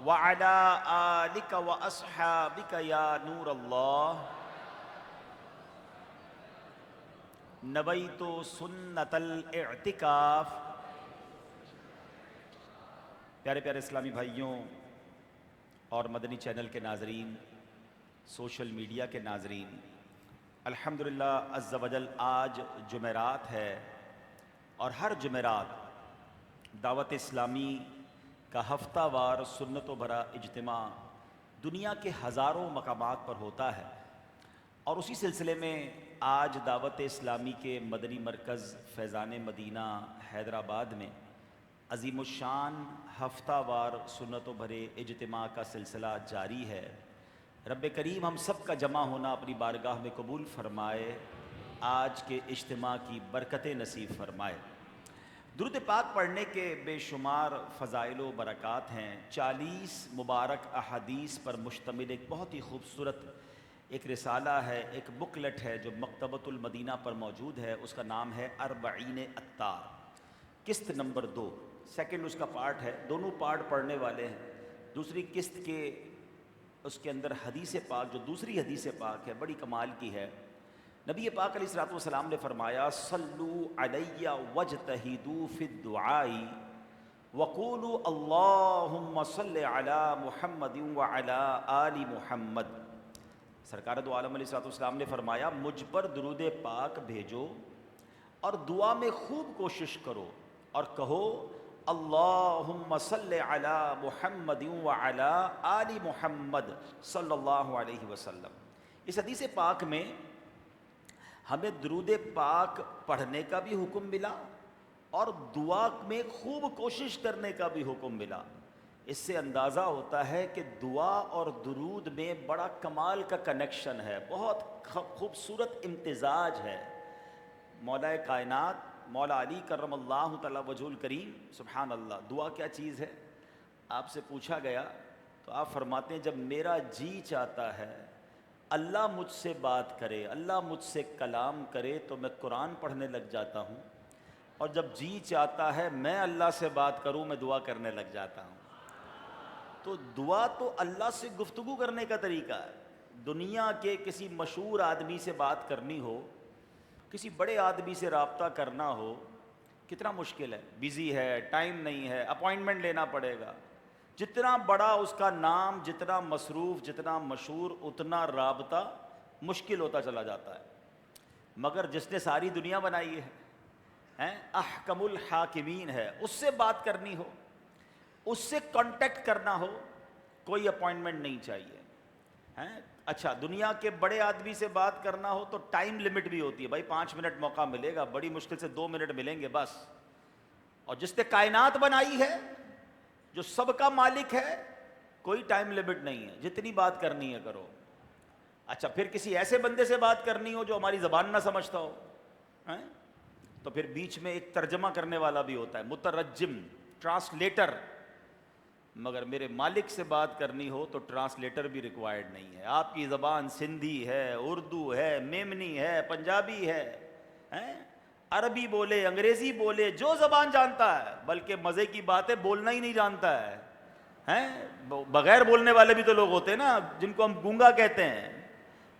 وعلى آلك وأصحابك يا نور الله نویت سنت الاعتکاف۔ پیارے پیارے اسلامی بھائیوں اور مدنی چینل کے ناظرین، سوشل میڈیا کے ناظرین، الحمدللہ عز و جل آج جمعرات ہے اور ہر جمعرات دعوت اسلامی کا ہفتہ وار سنت و بھرا اجتماع دنیا کے ہزاروں مقامات پر ہوتا ہے، اور اسی سلسلے میں آج دعوت اسلامی کے مدنی مرکز فیضان مدینہ حیدرآباد میں عظیم الشان ہفتہ وار سنت و بھرے اجتماع کا سلسلہ جاری ہے۔ رب کریم ہم سب کا جمع ہونا اپنی بارگاہ میں قبول فرمائے، آج کے اجتماع کی برکتیں نصیب فرمائے۔ درود پاک پڑھنے کے بے شمار فضائل و برکات ہیں۔ 40 مبارک احادیث پر مشتمل ایک بہت ہی خوبصورت ایک رسالہ ہے، ایک بکلٹ ہے جو مکتبۃ المدینہ پر موجود ہے، اس کا نام ہے 40 اطار، قسط نمبر 2، سیکنڈ اس کا پارٹ ہے، دونوں پارٹ پڑھنے والے ہیں۔ دوسری قسط کے اس کے اندر حدیث پاک، جو دوسری حدیث پاک ہے، بڑی کمال کی ہے۔ نبی پاک علیہ الصلوۃ والسلام نے فرمایا صلو علی واجتہدوا فی الدعاء وقولوا اللہم صل علی محمد وعلی آل محمد۔ سرکار دو عالم علیہ الصلوۃ والسلام نے فرمایا مجھ پر درود پاک بھیجو اور دعا میں خوب کوشش کرو اور کہو اللہم صل علی محمد وعلی آل محمد صلی اللہ علیہ وسلم۔ اس حدیث پاک میں ہمیں درود پاک پڑھنے کا بھی حکم ملا اور دعا میں خوب کوشش کرنے کا بھی حکم ملا۔ اس سے اندازہ ہوتا ہے کہ دعا اور درود میں بڑا کمال کا کنیکشن ہے، بہت خوبصورت امتزاج ہے۔ مولا کائنات مولا علی کرم اللہ تعالی وجہ الکریم، سبحان اللہ، دعا کیا چیز ہے؟ آپ سے پوچھا گیا تو آپ فرماتے ہیں جب میرا جی چاہتا ہے اللہ مجھ سے بات کرے، اللہ مجھ سے کلام کرے تو میں قرآن پڑھنے لگ جاتا ہوں، اور جب جی چاہتا ہے میں اللہ سے بات کروں میں دعا کرنے لگ جاتا ہوں۔ تو دعا تو اللہ سے گفتگو کرنے کا طریقہ ہے۔ دنیا کے کسی مشہور آدمی سے بات کرنی ہو، کسی بڑے آدمی سے رابطہ کرنا ہو، کتنا مشکل ہے، بیزی ہے، ٹائم نہیں ہے، اپوائنٹمنٹ لینا پڑے گا۔ جتنا بڑا اس کا نام، جتنا مصروف، جتنا مشہور، اتنا رابطہ مشکل ہوتا چلا جاتا ہے۔ مگر جس نے ساری دنیا بنائی ہے، احکم الحاکمین ہے، اس سے بات کرنی ہو، اس سے کانٹیکٹ کرنا ہو، کوئی اپوائنٹمنٹ نہیں چاہیے۔ اچھا، دنیا کے بڑے آدمی سے بات کرنا ہو تو ٹائم لمٹ بھی ہوتی ہے، بھائی 5 منٹ موقع ملے گا، بڑی مشکل سے 2 منٹ ملیں گے بس۔ اور جس نے کائنات بنائی ہے، جو سب کا مالک ہے، کوئی ٹائم لمٹ نہیں ہے، جتنی بات کرنی ہے کرو۔ اچھا، پھر کسی ایسے بندے سے بات کرنی ہو جو ہماری زبان نہ سمجھتا ہو، تو پھر بیچ میں ایک ترجمہ کرنے والا بھی ہوتا ہے، مترجم، ٹرانسلیٹر۔ مگر میرے مالک سے بات کرنی ہو تو ٹرانسلیٹر بھی ریکوائرڈ نہیں ہے۔ آپ کی زبان سندھی ہے، اردو ہے، میمنی ہے، پنجابی ہے، عربی بولے، انگریزی بولے، جو زبان جانتا ہے، بلکہ مزے کی بات ہے بولنا ہی نہیں جانتا ہے۔ بغیر بولنے والے بھی تو لوگ ہوتے ہیں نا، جن کو ہم گونگا کہتے ہیں۔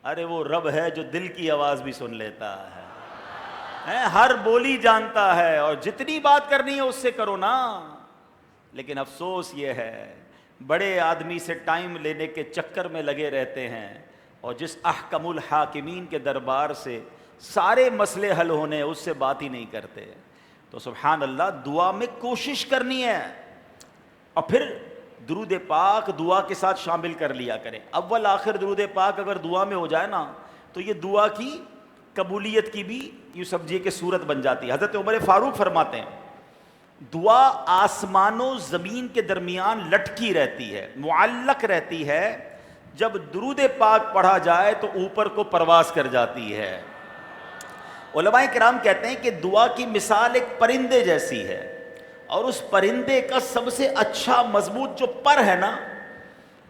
ارے وہ رب ہے جو دل کی آواز بھی سن لیتا ہے، ہر بولی جانتا ہے، اور جتنی بات کرنی ہے اس سے کرو نا۔ لیکن افسوس یہ ہے بڑے آدمی سے ٹائم لینے کے چکر میں لگے رہتے ہیں، اور جس احکم الحاکمین کے دربار سے سارے مسئلے حل ہونے اس سے بات ہی نہیں کرتے۔ تو سبحان اللہ، دعا میں کوشش کرنی ہے، اور پھر درود پاک دعا کے ساتھ شامل کر لیا کریں۔ اول آخر درود پاک اگر دعا میں ہو جائے نا تو یہ دعا کی قبولیت کی بھی یوں سمجھیے کہ صورت بن جاتی ہے۔ حضرت عمر فاروق فرماتے ہیں دعا آسمان و زمین کے درمیان لٹکی رہتی ہے، معلق رہتی ہے، جب درود پاک پڑھا جائے تو اوپر کو پرواز کر جاتی ہے۔ علماء کرام کہتے ہیں کہ دعا کی مثال ایک پرندے جیسی ہے، اور اس پرندے کا سب سے اچھا مضبوط جو پر ہے نا،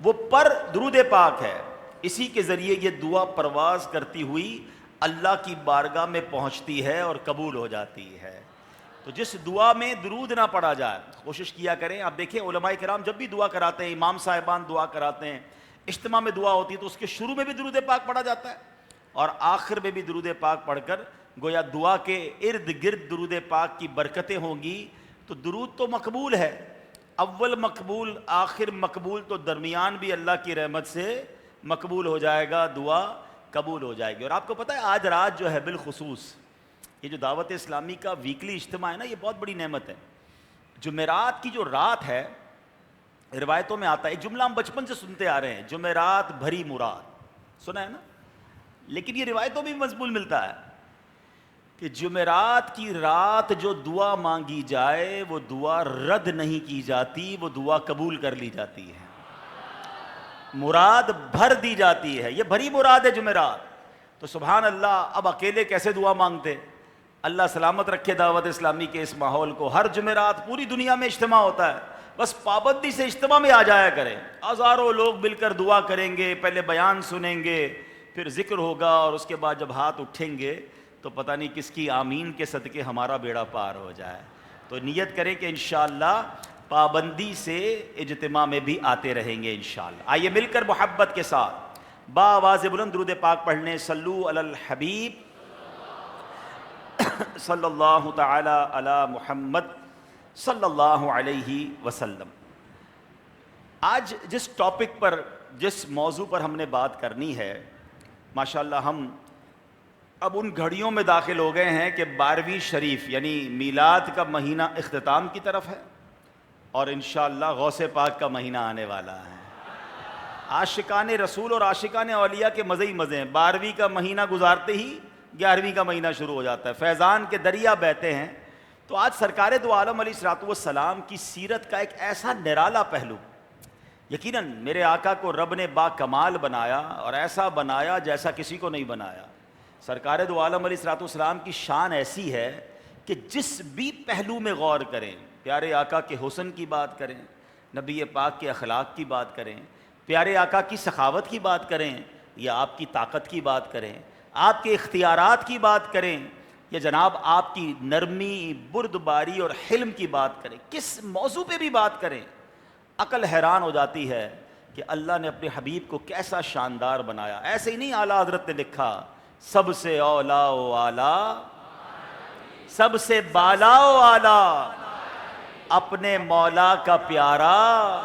وہ پر درود پاک ہے۔ اسی کے ذریعے یہ دعا پرواز کرتی ہوئی اللہ کی بارگاہ میں پہنچتی ہے اور قبول ہو جاتی ہے۔ تو جس دعا میں درود نہ پڑھا جائے کوشش کیا کریں. آپ دیکھیں علماء کرام جب بھی دعا کراتے ہیں, امام صاحبان دعا کراتے ہیں, اجتماع میں دعا ہوتی ہے تو اس کے شروع میں بھی درود پاک پڑھا جاتا ہے اور آخر میں بھی درود پاک پڑھ کر گویا دعا کے ارد گرد درود پاک کی برکتیں ہوں گی. تو درود تو مقبول ہے, اول مقبول آخر مقبول, تو درمیان بھی اللہ کی رحمت سے مقبول ہو جائے گا, دعا قبول ہو جائے گی. اور آپ کو پتہ ہے آج رات جو ہے بالخصوص یہ جو دعوت اسلامی کا ویکلی اجتماع ہے نا, یہ بہت بڑی نعمت ہے. جمعرات کی جو رات ہے, روایتوں میں آتا ہے, ایک جملہ ہم بچپن سے سنتے آ رہے ہیں, جمعرات بھری مراد, سنا ہے نا, لیکن یہ روایتوں میں بھی مضمون ملتا ہے کہ جمعرات کی رات جو دعا مانگی جائے وہ دعا رد نہیں کی جاتی, وہ دعا قبول کر لی جاتی ہے, مراد بھر دی جاتی ہے. یہ بھری مراد ہے جمعرات. تو سبحان اللہ, اب اکیلے کیسے دعا مانگتے. اللہ سلامت رکھے دعوت اسلامی کے اس ماحول کو. ہر جمعرات پوری دنیا میں اجتماع ہوتا ہے, بس پابندی سے اجتماع میں آ جایا کریں. ہزاروں لوگ مل کر دعا کریں گے, پہلے بیان سنیں گے, پھر ذکر ہوگا, اور اس کے بعد جب ہاتھ اٹھیں گے تو پتہ نہیں کس کی آمین کے صدقے ہمارا بیڑا پار ہو جائے. تو نیت کریں کہ انشاءاللہ پابندی سے اجتماع میں بھی آتے رہیں گے انشاءاللہ. آئیے مل کر محبت کے ساتھ با آواز بلند درود پاک پڑھنے. صلو علی الحبیب صلی اللہ تعالی علی محمد صلی اللہ علیہ وسلم. آج جس ٹاپک پر, جس موضوع پر ہم نے بات کرنی ہے, ماشاءاللہ ہم اب ان گھڑیوں میں داخل ہو گئے ہیں کہ 12ویں شریف یعنی میلاد کا مہینہ اختتام کی طرف ہے, اور انشاءاللہ غوث پاک کا مہینہ آنے والا ہے. عاشقان رسول اور عاشقان اولیاء کے مزے ہی مزے ہیں. 12ویں کا مہینہ گزارتے ہی 11ویں کا مہینہ شروع ہو جاتا ہے, فیضان کے دریا بہتے ہیں. تو آج سرکار دو عالم علیہ الصلوۃ والسلام کی سیرت کا ایک ایسا نرالا پہلو, یقیناً میرے آقا کو رب نے با کمال بنایا اور ایسا بنایا جیسا کسی کو نہیں بنایا. سرکار دو عالم علیہ الصلوۃ والسلام کی شان ایسی ہے کہ جس بھی پہلو میں غور کریں, پیارے آقا کے حسن کی بات کریں, نبی پاک کے اخلاق کی بات کریں, پیارے آقا کی سخاوت کی بات کریں, یا آپ کی طاقت کی بات کریں, آپ کے اختیارات کی بات کریں, یا جناب آپ کی نرمی, بردباری اور حلم کی بات کریں, کس موضوع پہ بھی بات کریں, عقل حیران ہو جاتی ہے کہ اللہ نے اپنے حبیب کو کیسا شاندار بنایا. ایسے ہی نہیں, اعلیٰ حضرت نے لکھا سب سے اولا و اعلیٰ, سب سے بالا و اعلیٰ, اپنے مولا کا پیارا,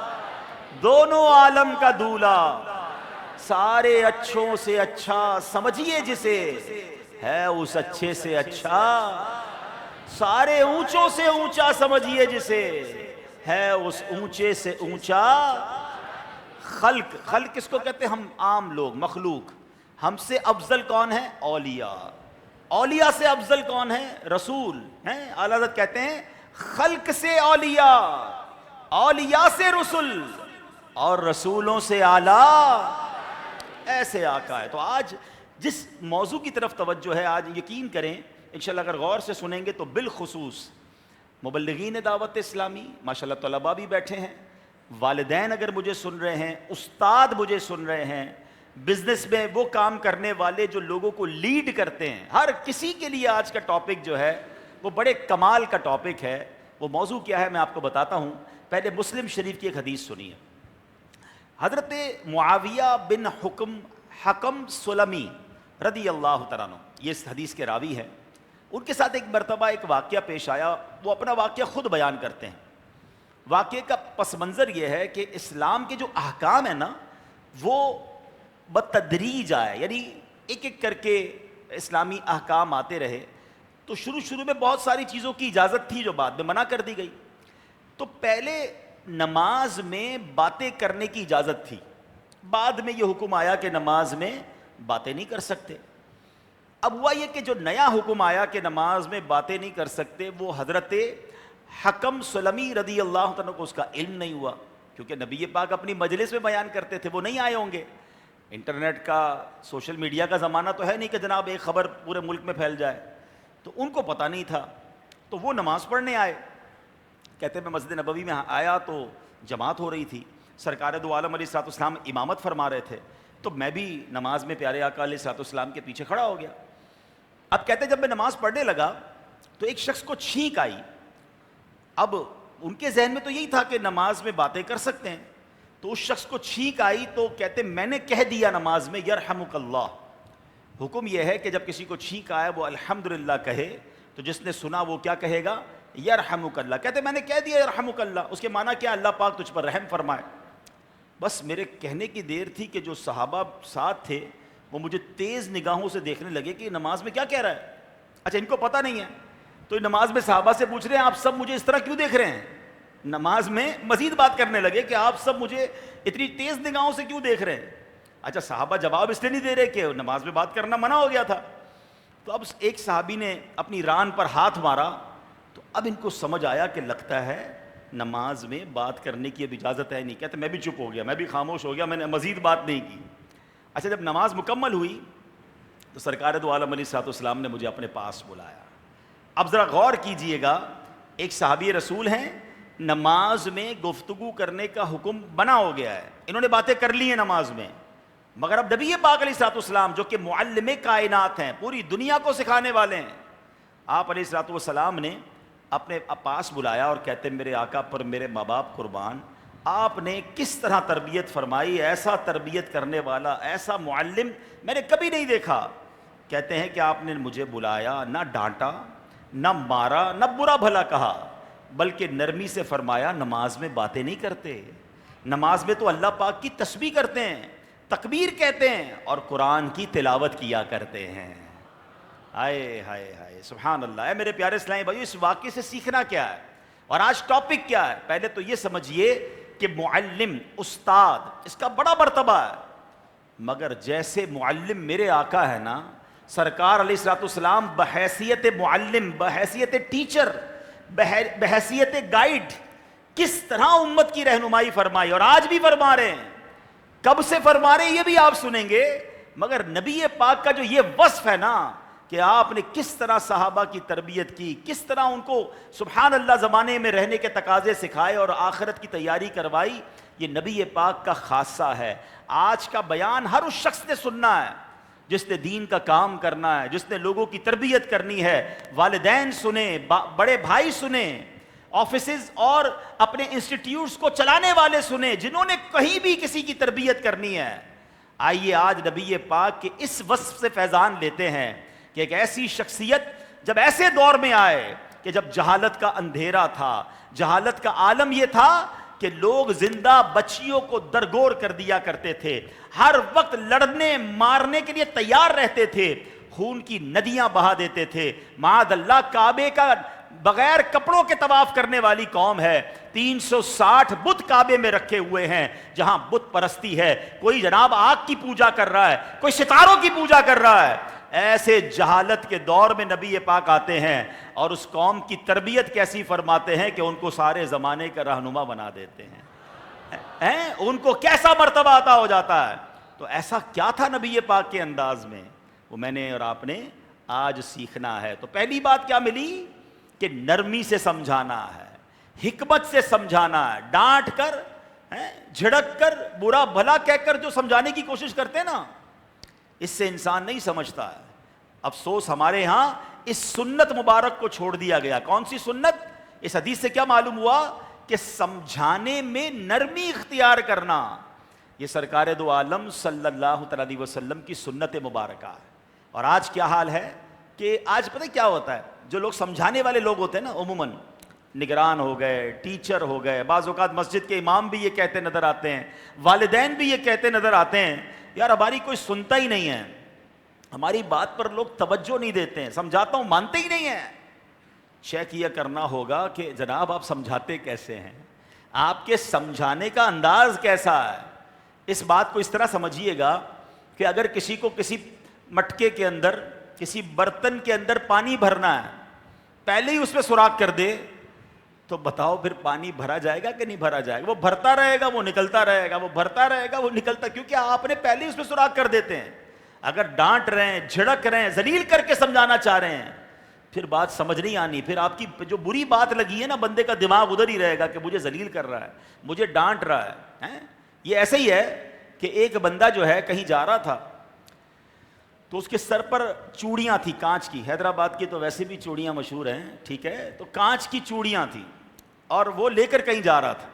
دونوں عالم کا دولا, سارے اچھوں سے اچھا سمجھیے جسے, ہے اس اچھے سے اچھا, سارے اونچوں سے اونچا سمجھیے جسے, ہے اس اونچے سے اونچا. خلق, خلق کس کو کہتے ہیں؟ ہم عام لوگ, مخلوق. ہم سے افضل کون ہے؟ اولیاء. اولیاء سے افضل کون ہے؟ رسول ہیں. اعلیٰ حضرت کہتے ہیں خلق سے اولیاء, اولیاء سے رسول, اور رسولوں سے اعلیٰ. ایسے آقا ہے. تو آج جس موضوع کی طرف توجہ ہے, آج یقین کریں انشاءاللہ اگر غور سے سنیں گے تو بالخصوص مبلغین دعوت اسلامی, ماشاءاللہ طلباء بھی بیٹھے ہیں, والدین اگر مجھے سن رہے ہیں, استاد مجھے سن رہے ہیں, بزنس میں وہ کام کرنے والے جو لوگوں کو لیڈ کرتے ہیں, ہر کسی کے لیے آج کا ٹاپک جو ہے وہ بڑے کمال کا ٹاپک ہے. وہ موضوع کیا ہے میں آپ کو بتاتا ہوں. پہلے مسلم شریف کی ایک حدیث سنیے. حضرت معاویہ بن حکم سلمی رضی اللہ تعالیٰ عنہ, یہ اس حدیث کے راوی ہیں. ان کے ساتھ ایک مرتبہ ایک واقعہ پیش آیا. وہ اپنا واقعہ خود بیان کرتے ہیں. واقعے کا پس منظر یہ ہے کہ اسلام کے جو احکام ہیں نا وہ بتدریج آئے, یعنی ایک ایک کر کے اسلامی احکام آتے رہے. تو شروع میں بہت ساری چیزوں کی اجازت تھی جو بعد میں منع کر دی گئی. تو پہلے نماز میں باتیں کرنے کی اجازت تھی, بعد میں یہ حکم آیا کہ نماز میں باتیں نہیں کر سکتے. اب ہوا یہ کہ جو نیا حکم آیا کہ نماز میں باتیں نہیں کر سکتے, وہ حضرت حکم سلمی رضی اللہ عنہ کو اس کا علم نہیں ہوا, کیونکہ نبی پاک اپنی مجلس میں بیان کرتے تھے, وہ نہیں آئے ہوں گے. انٹرنیٹ کا, سوشل میڈیا کا زمانہ تو ہے نہیں کہ جناب ایک خبر پورے ملک میں پھیل جائے, تو ان کو پتہ نہیں تھا. تو وہ نماز پڑھنے آئے. کہتے میں مسجد نبوی میں آیا تو جماعت ہو رہی تھی, سرکار دو عالم علیہ الصلوۃ والسلام امامت فرما رہے تھے, تو میں بھی نماز میں پیارے آقا علیہ الصلوۃ والسلام کے پیچھے کھڑا ہو گیا. اب کہتے جب میں نماز پڑھنے لگا تو ایک شخص کو چھینک آئی. اب ان کے ذہن میں تو یہی تھا کہ نماز میں باتیں کر سکتے ہیں. تو اس شخص کو چھینک آئی تو کہتے میں نے کہہ دیا نماز میں یرحمک اللہ. حکم یہ ہے کہ جب کسی کو چھینک آئے وہ الحمدللہ کہے, تو جس نے سنا وہ کیا کہے گا؟ یرحمک اللہ. کہتے میں نے کہہ دیا یرحمک اللہ. اس کے معنی کیا؟ اللہ پاک تجھ پر رحم فرمائے. بس میرے کہنے کی دیر تھی کہ جو صحابہ ساتھ تھے وہ مجھے تیز نگاہوں سے دیکھنے لگے کہ نماز میں کیا کہہ رہا ہے. اچھا ان کو پتہ نہیں ہے, تو نماز میں صحابہ سے پوچھ رہے ہیں آپ سب مجھے اس طرح کیوں دیکھ رہے ہیں. نماز میں مزید بات کرنے لگے کہ آپ سب مجھے اتنی تیز نگاہوں سے کیوں دیکھ رہے ہیں. اچھا صحابہ جواب اس لیے نہیں دے رہے کہ نماز میں بات کرنا منع ہو گیا تھا. تو اب ایک صحابی نے اپنی ران پر ہاتھ مارا, تو اب ان کو سمجھ آیا کہ لگتا ہے نماز میں بات کرنے کی اب اجازت ہے نہیں. کہتے میں بھی چپ ہو گیا, میں بھی خاموش ہو گیا, میں نے مزید بات نہیں کی. اچھا جب نماز مکمل ہوئی تو سرکار دو عالم علیہ الصلوۃ والسلام نے مجھے اپنے پاس بلایا. اب ذرا غور کیجئے گا, ایک صحابی رسول ہیں, نماز میں گفتگو کرنے کا حکم بنا ہو گیا ہے, انہوں نے باتیں کر لی ہیں نماز میں, مگر اب نبی پاک علیہ الصلوۃ والسلام جو کہ معلم کائنات ہیں, پوری دنیا کو سکھانے والے ہیں, آپ علیہ الصلوۃ والسلام نے اپنے پاس بلایا اور کہتے میرے آقا پر میرے ماں باپ قربان, آپ نے کس طرح تربیت فرمائی, ایسا تربیت کرنے والا, ایسا معلم میں نے کبھی نہیں دیکھا. کہتے ہیں کہ آپ نے مجھے بلایا, نہ ڈانٹا, نہ مارا, نہ برا بھلا کہا, بلکہ نرمی سے فرمایا نماز میں باتیں نہیں کرتے, نماز میں تو اللہ پاک کی تسبیح کرتے ہیں, تکبیر کہتے ہیں اور قرآن کی تلاوت کیا کرتے ہیں. ہائے ہائے ہائے سبحان اللہ. اے میرے پیارے اسلامی بھائیو, اس واقعے سے سیکھنا کیا ہے اور آج ٹاپک کیا ہے؟ پہلے تو یہ سمجھیے کہ معلم, استاد, اس کا بڑا مرتبہ ہے, مگر جیسے معلم میرے آقا ہے نا سرکار علیہ الصلوۃ والسلام, بحیثیت معلم, بحیثیت ٹیچر, بحیثیت گائیڈ, کس طرح امت کی رہنمائی فرمائی, اور آج بھی فرما رہے ہیں. کب سے فرما رہے ہیں یہ بھی آپ سنیں گے, مگر نبی پاک کا جو یہ وصف ہے نا کہ آپ نے کس طرح صحابہ کی تربیت کی, کس طرح ان کو سبحان اللہ زمانے میں رہنے کے تقاضے سکھائے اور آخرت کی تیاری کروائی, یہ نبی پاک کا خاصہ ہے. آج کا بیان ہر اس شخص نے سننا ہے جس نے دین کا کام کرنا ہے, جس نے لوگوں کی تربیت کرنی ہے. والدین سنیں, بڑے بھائی سنیں, آفیسز اور اپنے انسٹیٹیوٹس کو چلانے والے سنیں, جنہوں نے کہیں بھی کسی کی تربیت کرنی ہے. آئیے آج نبی پاک کے اس وصف سے فیضان لیتے ہیں کہ ایک ایسی شخصیت جب ایسے دور میں آئے کہ جب جہالت کا اندھیرا تھا, جہالت کا عالم یہ تھا کہ لوگ زندہ بچیوں کو درگور کر دیا کرتے تھے, ہر وقت لڑنے مارنے کے لیے تیار رہتے تھے, خون کی ندیاں بہا دیتے تھے. معاذ اللہ, کعبے کا بغیر کپڑوں کے طواف کرنے والی قوم ہے, 360 بت کعبے میں رکھے ہوئے ہیں جہاں بت پرستی ہے, کوئی جناب آگ کی پوجا کر رہا ہے, کوئی ستاروں کی پوجا کر رہا ہے. ایسے جہالت کے دور میں نبی پاک آتے ہیں اور اس قوم کی تربیت کیسی فرماتے ہیں کہ ان کو سارے زمانے کا رہنما بنا دیتے ہیں, ان کو کیسا مرتبہ عطا ہو جاتا ہے. تو ایسا کیا تھا نبی پاک کے انداز میں, وہ میں نے اور آپ نے آج سیکھنا ہے. تو پہلی بات کیا ملی کہ نرمی سے سمجھانا ہے, حکمت سے سمجھانا ہے, ڈانٹ کر, جھڑک کر, برا بھلا کہہ کر جو سمجھانے کی کوشش کرتے ہیں نا, اس سے انسان نہیں سمجھتا ہے. افسوس ہمارے ہاں اس سنت مبارک کو چھوڑ دیا گیا. کون سی سنت؟ اس حدیث سے کیا معلوم ہوا کہ سمجھانے میں نرمی اختیار کرنا یہ سرکار دو عالم صلی اللہ علیہ وسلم کی سنت مبارکہ ہے. اور آج کیا حال ہے کہ آج پتہ کیا ہوتا ہے, جو لوگ سمجھانے والے لوگ ہوتے ہیں نا, عموماً نگران ہو گئے, ٹیچر ہو گئے, بعض اوقات مسجد کے امام بھی یہ کہتے نظر آتے ہیں, والدین بھی یہ کہتے نظر آتے ہیں, یار ہماری کوئی سنتا ہی نہیں ہے, ہماری بات پر لوگ توجہ نہیں دیتے ہیں, سمجھاتا ہوں مانتے ہی نہیں ہیں. چیک یہ کرنا ہوگا کہ جناب آپ سمجھاتے کیسے ہیں, آپ کے سمجھانے کا انداز کیسا ہے. اس بات کو اس طرح سمجھیے گا کہ اگر کسی کو کسی مٹکے کے اندر, کسی برتن کے اندر پانی بھرنا ہے, پہلے ہی اس میں سوراخ کر دے تو بتاؤ پھر پانی بھرا جائے گا کہ نہیں بھرا جائے گا؟ وہ بھرتا رہے گا, وہ نکلتا رہے گا, وہ بھرتا رہے گا, وہ نکلتا, کیونکہ آپ نے پہلے ہی اس میں سوراخ کر دیتے ہیں. اگر ڈانٹ رہے ہیں, جھڑک رہے ہیں, ذلیل کر کے سمجھانا چاہ رہے ہیں, پھر بات سمجھ نہیں آنی. پھر آپ کی جو بری بات لگی ہے نا, بندے کا دماغ ادھر ہی رہے گا کہ مجھے ذلیل کر رہا ہے, مجھے ڈانٹ رہا ہے. یہ ایسے ہی ہے کہ ایک بندہ جو ہے کہیں جا رہا تھا, تو اس کے سر پر چوڑیاں تھیں کانچ کی. حیدرآباد کی تو ویسے بھی چوڑیاں مشہور ہیں, ٹھیک ہے, تو کانچ کی چوڑیاں تھیں اور وہ لے کر کہیں جا رہا تھا.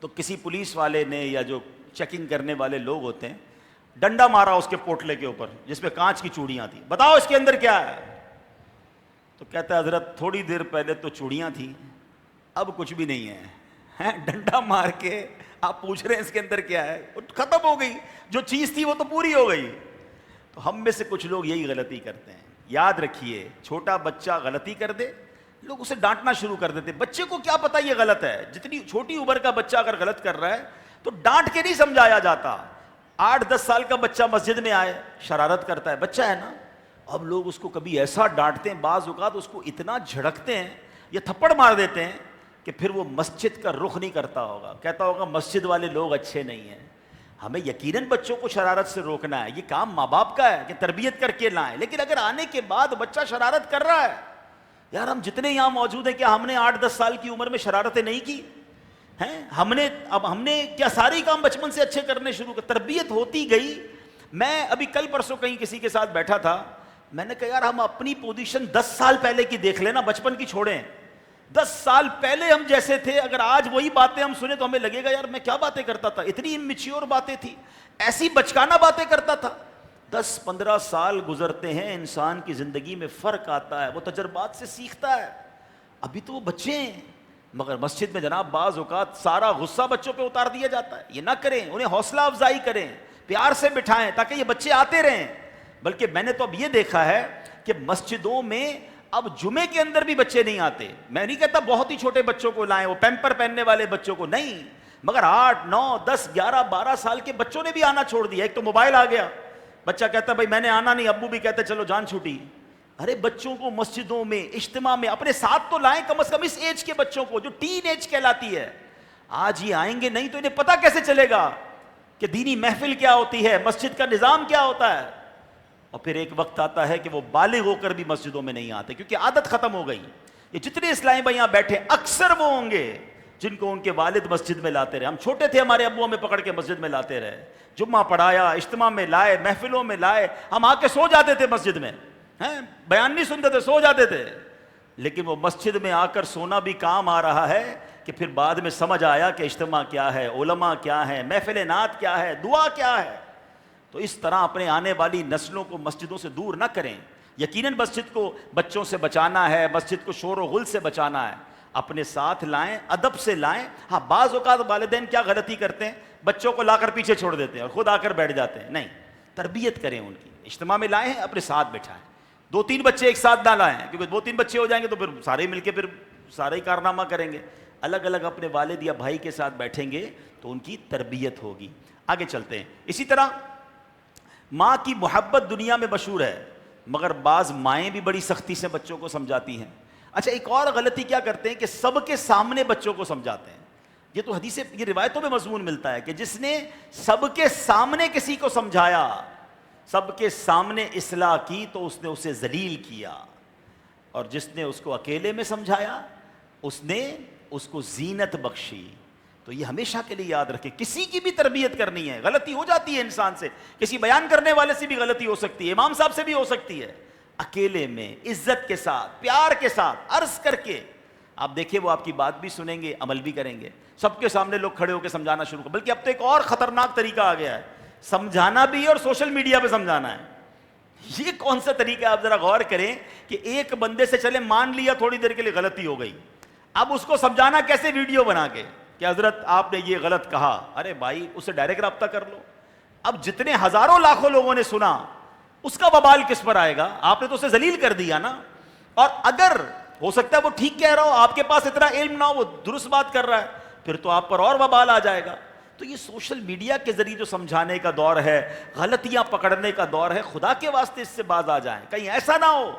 تو کسی پولیس والے نے یا جو چیکنگ کرنے والے لوگ ہوتے ہیں ڈنڈا مارا اس کے پوٹلے کے اوپر جس پہ کانچ کی چوڑیاں تھیں. بتاؤ اس کے اندر کیا ہے؟ تو کہتا ہے حضرت تھوڑی دیر پہلے تو چوڑیاں تھیں, اب کچھ بھی نہیں ہے. ڈنڈا مار کے آپ پوچھ رہے ہیں اس کے اندر کیا ہے؟ ختم ہو گئی, جو چیز تھی وہ تو پوری ہو گئی. تو ہم میں سے کچھ لوگ یہی غلطی کرتے ہیں. یاد رکھیے, چھوٹا بچہ غلطی کر دے لوگ اسے ڈانٹنا شروع کر دیتے. بچے کو کیا پتا یہ غلط ہے؟ جتنی چھوٹی عمر کا بچہ اگر غلط کر رہا ہے تو ڈانٹ کے نہیں سمجھایا جاتا. 8-10 سال کا بچہ مسجد میں آئے, شرارت کرتا ہے, بچہ ہے نا, اب لوگ اس کو کبھی ایسا ڈانٹتے ہیں, بعض اوقات اس کو اتنا جھڑکتے ہیں یا تھپڑ مار دیتے ہیں کہ پھر وہ مسجد کا رخ نہیں کرتا ہوگا, کہتا ہوگا مسجد والے لوگ اچھے نہیں ہیں. ہمیں یقیناً بچوں کو شرارت سے روکنا ہے, یہ کام ماں باپ کا ہے کہ تربیت کر کے لائیں. لیکن اگر آنے کے بعد بچہ شرارت کر رہا ہے, یار ہم جتنے یہاں موجود ہیں کیا ہم نے 8-10 سال کی عمر میں شرارتیں نہیں کی ہیں؟ ہم نے کیا ساری کام بچپن سے اچھے کرنے شروع کر, تربیت ہوتی گئی. میں ابھی کل پرسوں کہیں کسی کے ساتھ بیٹھا تھا, میں نے کہا یار ہم اپنی پوزیشن 10 سال پہلے کی دیکھ لینا, بچپن کی چھوڑیں. 10 سال پہلے ہم جیسے تھے, اگر آج وہی باتیں ہم سنیں تو ہمیں لگے گا یار میں کیا باتیں کرتا تھا, اتنی اممیچیور باتیں تھی, ایسی بچکانہ باتیں کرتا تھا. 10-15 سال گزرتے ہیں, انسان کی زندگی میں فرق آتا ہے, وہ تجربات سے سیکھتا ہے. ابھی تو وہ بچے ہیں, مگر مسجد میں جناب بعض اوقات سارا غصہ بچوں پہ اتار دیا جاتا ہے. یہ نہ کریں, انہیں حوصلہ افزائی کریں, پیار سے بٹھائیں تاکہ یہ بچے آتے رہیں. بلکہ میں نے تو اب یہ دیکھا ہے کہ مسجدوں میں اب جمعے کے اندر بھی بچے نہیں آتے. میں نہیں کہتا بہت ہی چھوٹے بچوں کو لائیں, وہ پیمپر پہننے والے بچوں کو نہیں, مگر 8, 9, 10, 11, 12 سال کے بچوں نے بھی آنا چھوڑ دیا. ایک تو موبائل آ گیا, بچہ کہتا بھائی میں نے آنا نہیں, ابو بھی کہتے چلو جان چھوٹی. ارے بچوں کو مسجدوں میں اجتماع میں اپنے ساتھ تو لائیں, کم از کم اس ایج کے بچوں کو جو ٹین ایج کہلاتی ہے. آج یہ آئیں گے نہیں تو انہیں پتہ کیسے چلے گا کہ دینی محفل کیا ہوتی ہے, مسجد کا نظام کیا ہوتا ہے. اور پھر ایک وقت آتا ہے کہ وہ بالغ ہو کر بھی مسجدوں میں نہیں آتے کیونکہ عادت ختم ہو گئی. یہ جتنے اسلامی بھائی یہاں بیٹھے اکثر وہ ہوں گے جن کو ان کے والد مسجد میں لاتے رہے. ہم چھوٹے تھے, ہمارے ابو ہمیں پکڑ کے مسجد میں لاتے رہے, جمعہ پڑھایا, اجتماع میں لائے, محفلوں میں لائے, ہم آ کے سو جاتے تھے مسجد میں, بیان نہیں سنتے تھے, سو جاتے تھے. لیکن وہ مسجد میں آ کر سونا بھی کام آ رہا ہے کہ پھر بعد میں سمجھ آیا کہ اجتماع کیا ہے, علماء کیا ہے, محفل نعت کیا ہے, دعا کیا ہے. تو اس طرح اپنے آنے والی نسلوں کو مسجدوں سے دور نہ کریں. یقیناً مسجد کو بچوں سے بچانا ہے, مسجد کو شور و غل سے بچانا ہے, اپنے ساتھ لائیں, ادب سے لائیں. ہاں بعض اوقات والدین کیا غلطی کرتے ہیں, بچوں کو لا کر پیچھے چھوڑ دیتے ہیں اور خود آ کر بیٹھ جاتے ہیں. نہیں, تربیت کریں ان کی, اجتماع میں لائیں, اپنے ساتھ بٹھائیں. 2-3 بچے ایک ساتھ نہ لائیں کیونکہ 2-3 بچے ہو جائیں گے تو پھر سارے مل کے پھر سارے ہی کارنامہ کریں گے. الگ الگ اپنے والد یا بھائی کے ساتھ بیٹھیں گے تو ان کی تربیت ہوگی. آگے چلتے ہیں. اسی طرح ماں کی محبت دنیا میں مشہور ہے, مگر بعض مائیں بھی بڑی سختی سے بچوں کو سمجھاتی ہیں. اچھا ایک اور غلطی کیا کرتے ہیں کہ سب کے سامنے بچوں کو سمجھاتے ہیں. یہ تو حدیث, یہ روایتوں میں مضمون ملتا ہے کہ جس نے سب کے سامنے کسی کو سمجھایا, سب کے سامنے اصلاح کی تو اس نے اسے ذلیل کیا, اور جس نے اس کو اکیلے میں سمجھایا اس نے اس کو زینت بخشی. تو یہ ہمیشہ کے لیے یاد رکھیں, کسی کی بھی تربیت کرنی ہے, غلطی ہو جاتی ہے انسان سے, کسی بیان کرنے والے سے بھی غلطی ہو سکتی ہے, امام صاحب سے بھی ہو سکتی ہے. اکیلے میں عزت کے ساتھ, پیار کے ساتھ عرض کر کے آپ دیکھیں وہ آپ کی بات بھی سنیں گے, عمل بھی کریں گے. سب کے سامنے لوگ کھڑے ہو کے سمجھانا شروع کر, بلکہ اب تو ایک اور خطرناک طریقہ آ گیا ہے, سمجھانا بھی اور سوشل میڈیا پہ سمجھانا ہے. یہ کون سا طریقہ ہے؟ آپ ذرا غور کریں کہ ایک بندے سے چلے مان لیا تھوڑی دیر کے لیے غلطی ہو گئی, اب اس کو سمجھانا کیسے؟ ویڈیو بنا کے کہ حضرت آپ نے یہ غلط کہا. ارے بھائی اس سے ڈائریکٹ رابطہ کر لو. اب جتنے ہزاروں لاکھوں لوگوں نے سنا اس کا وبال کس پر آئے گا؟ آپ نے تو اسے ذلیل کر دیا نا. اور اگر ہو سکتا ہے وہ ٹھیک کہہ رہا ہو, آپ کے پاس اتنا علم نہ ہو, وہ درست بات کر رہا ہے, پھر تو آپ پر اور وبال آ جائے گا. تو یہ سوشل میڈیا کے ذریعے جو سمجھانے کا دور ہے, غلطیاں پکڑنے کا دور ہے, خدا کے واسطے اس سے باز آ جائیں, کہیں ایسا نہ ہو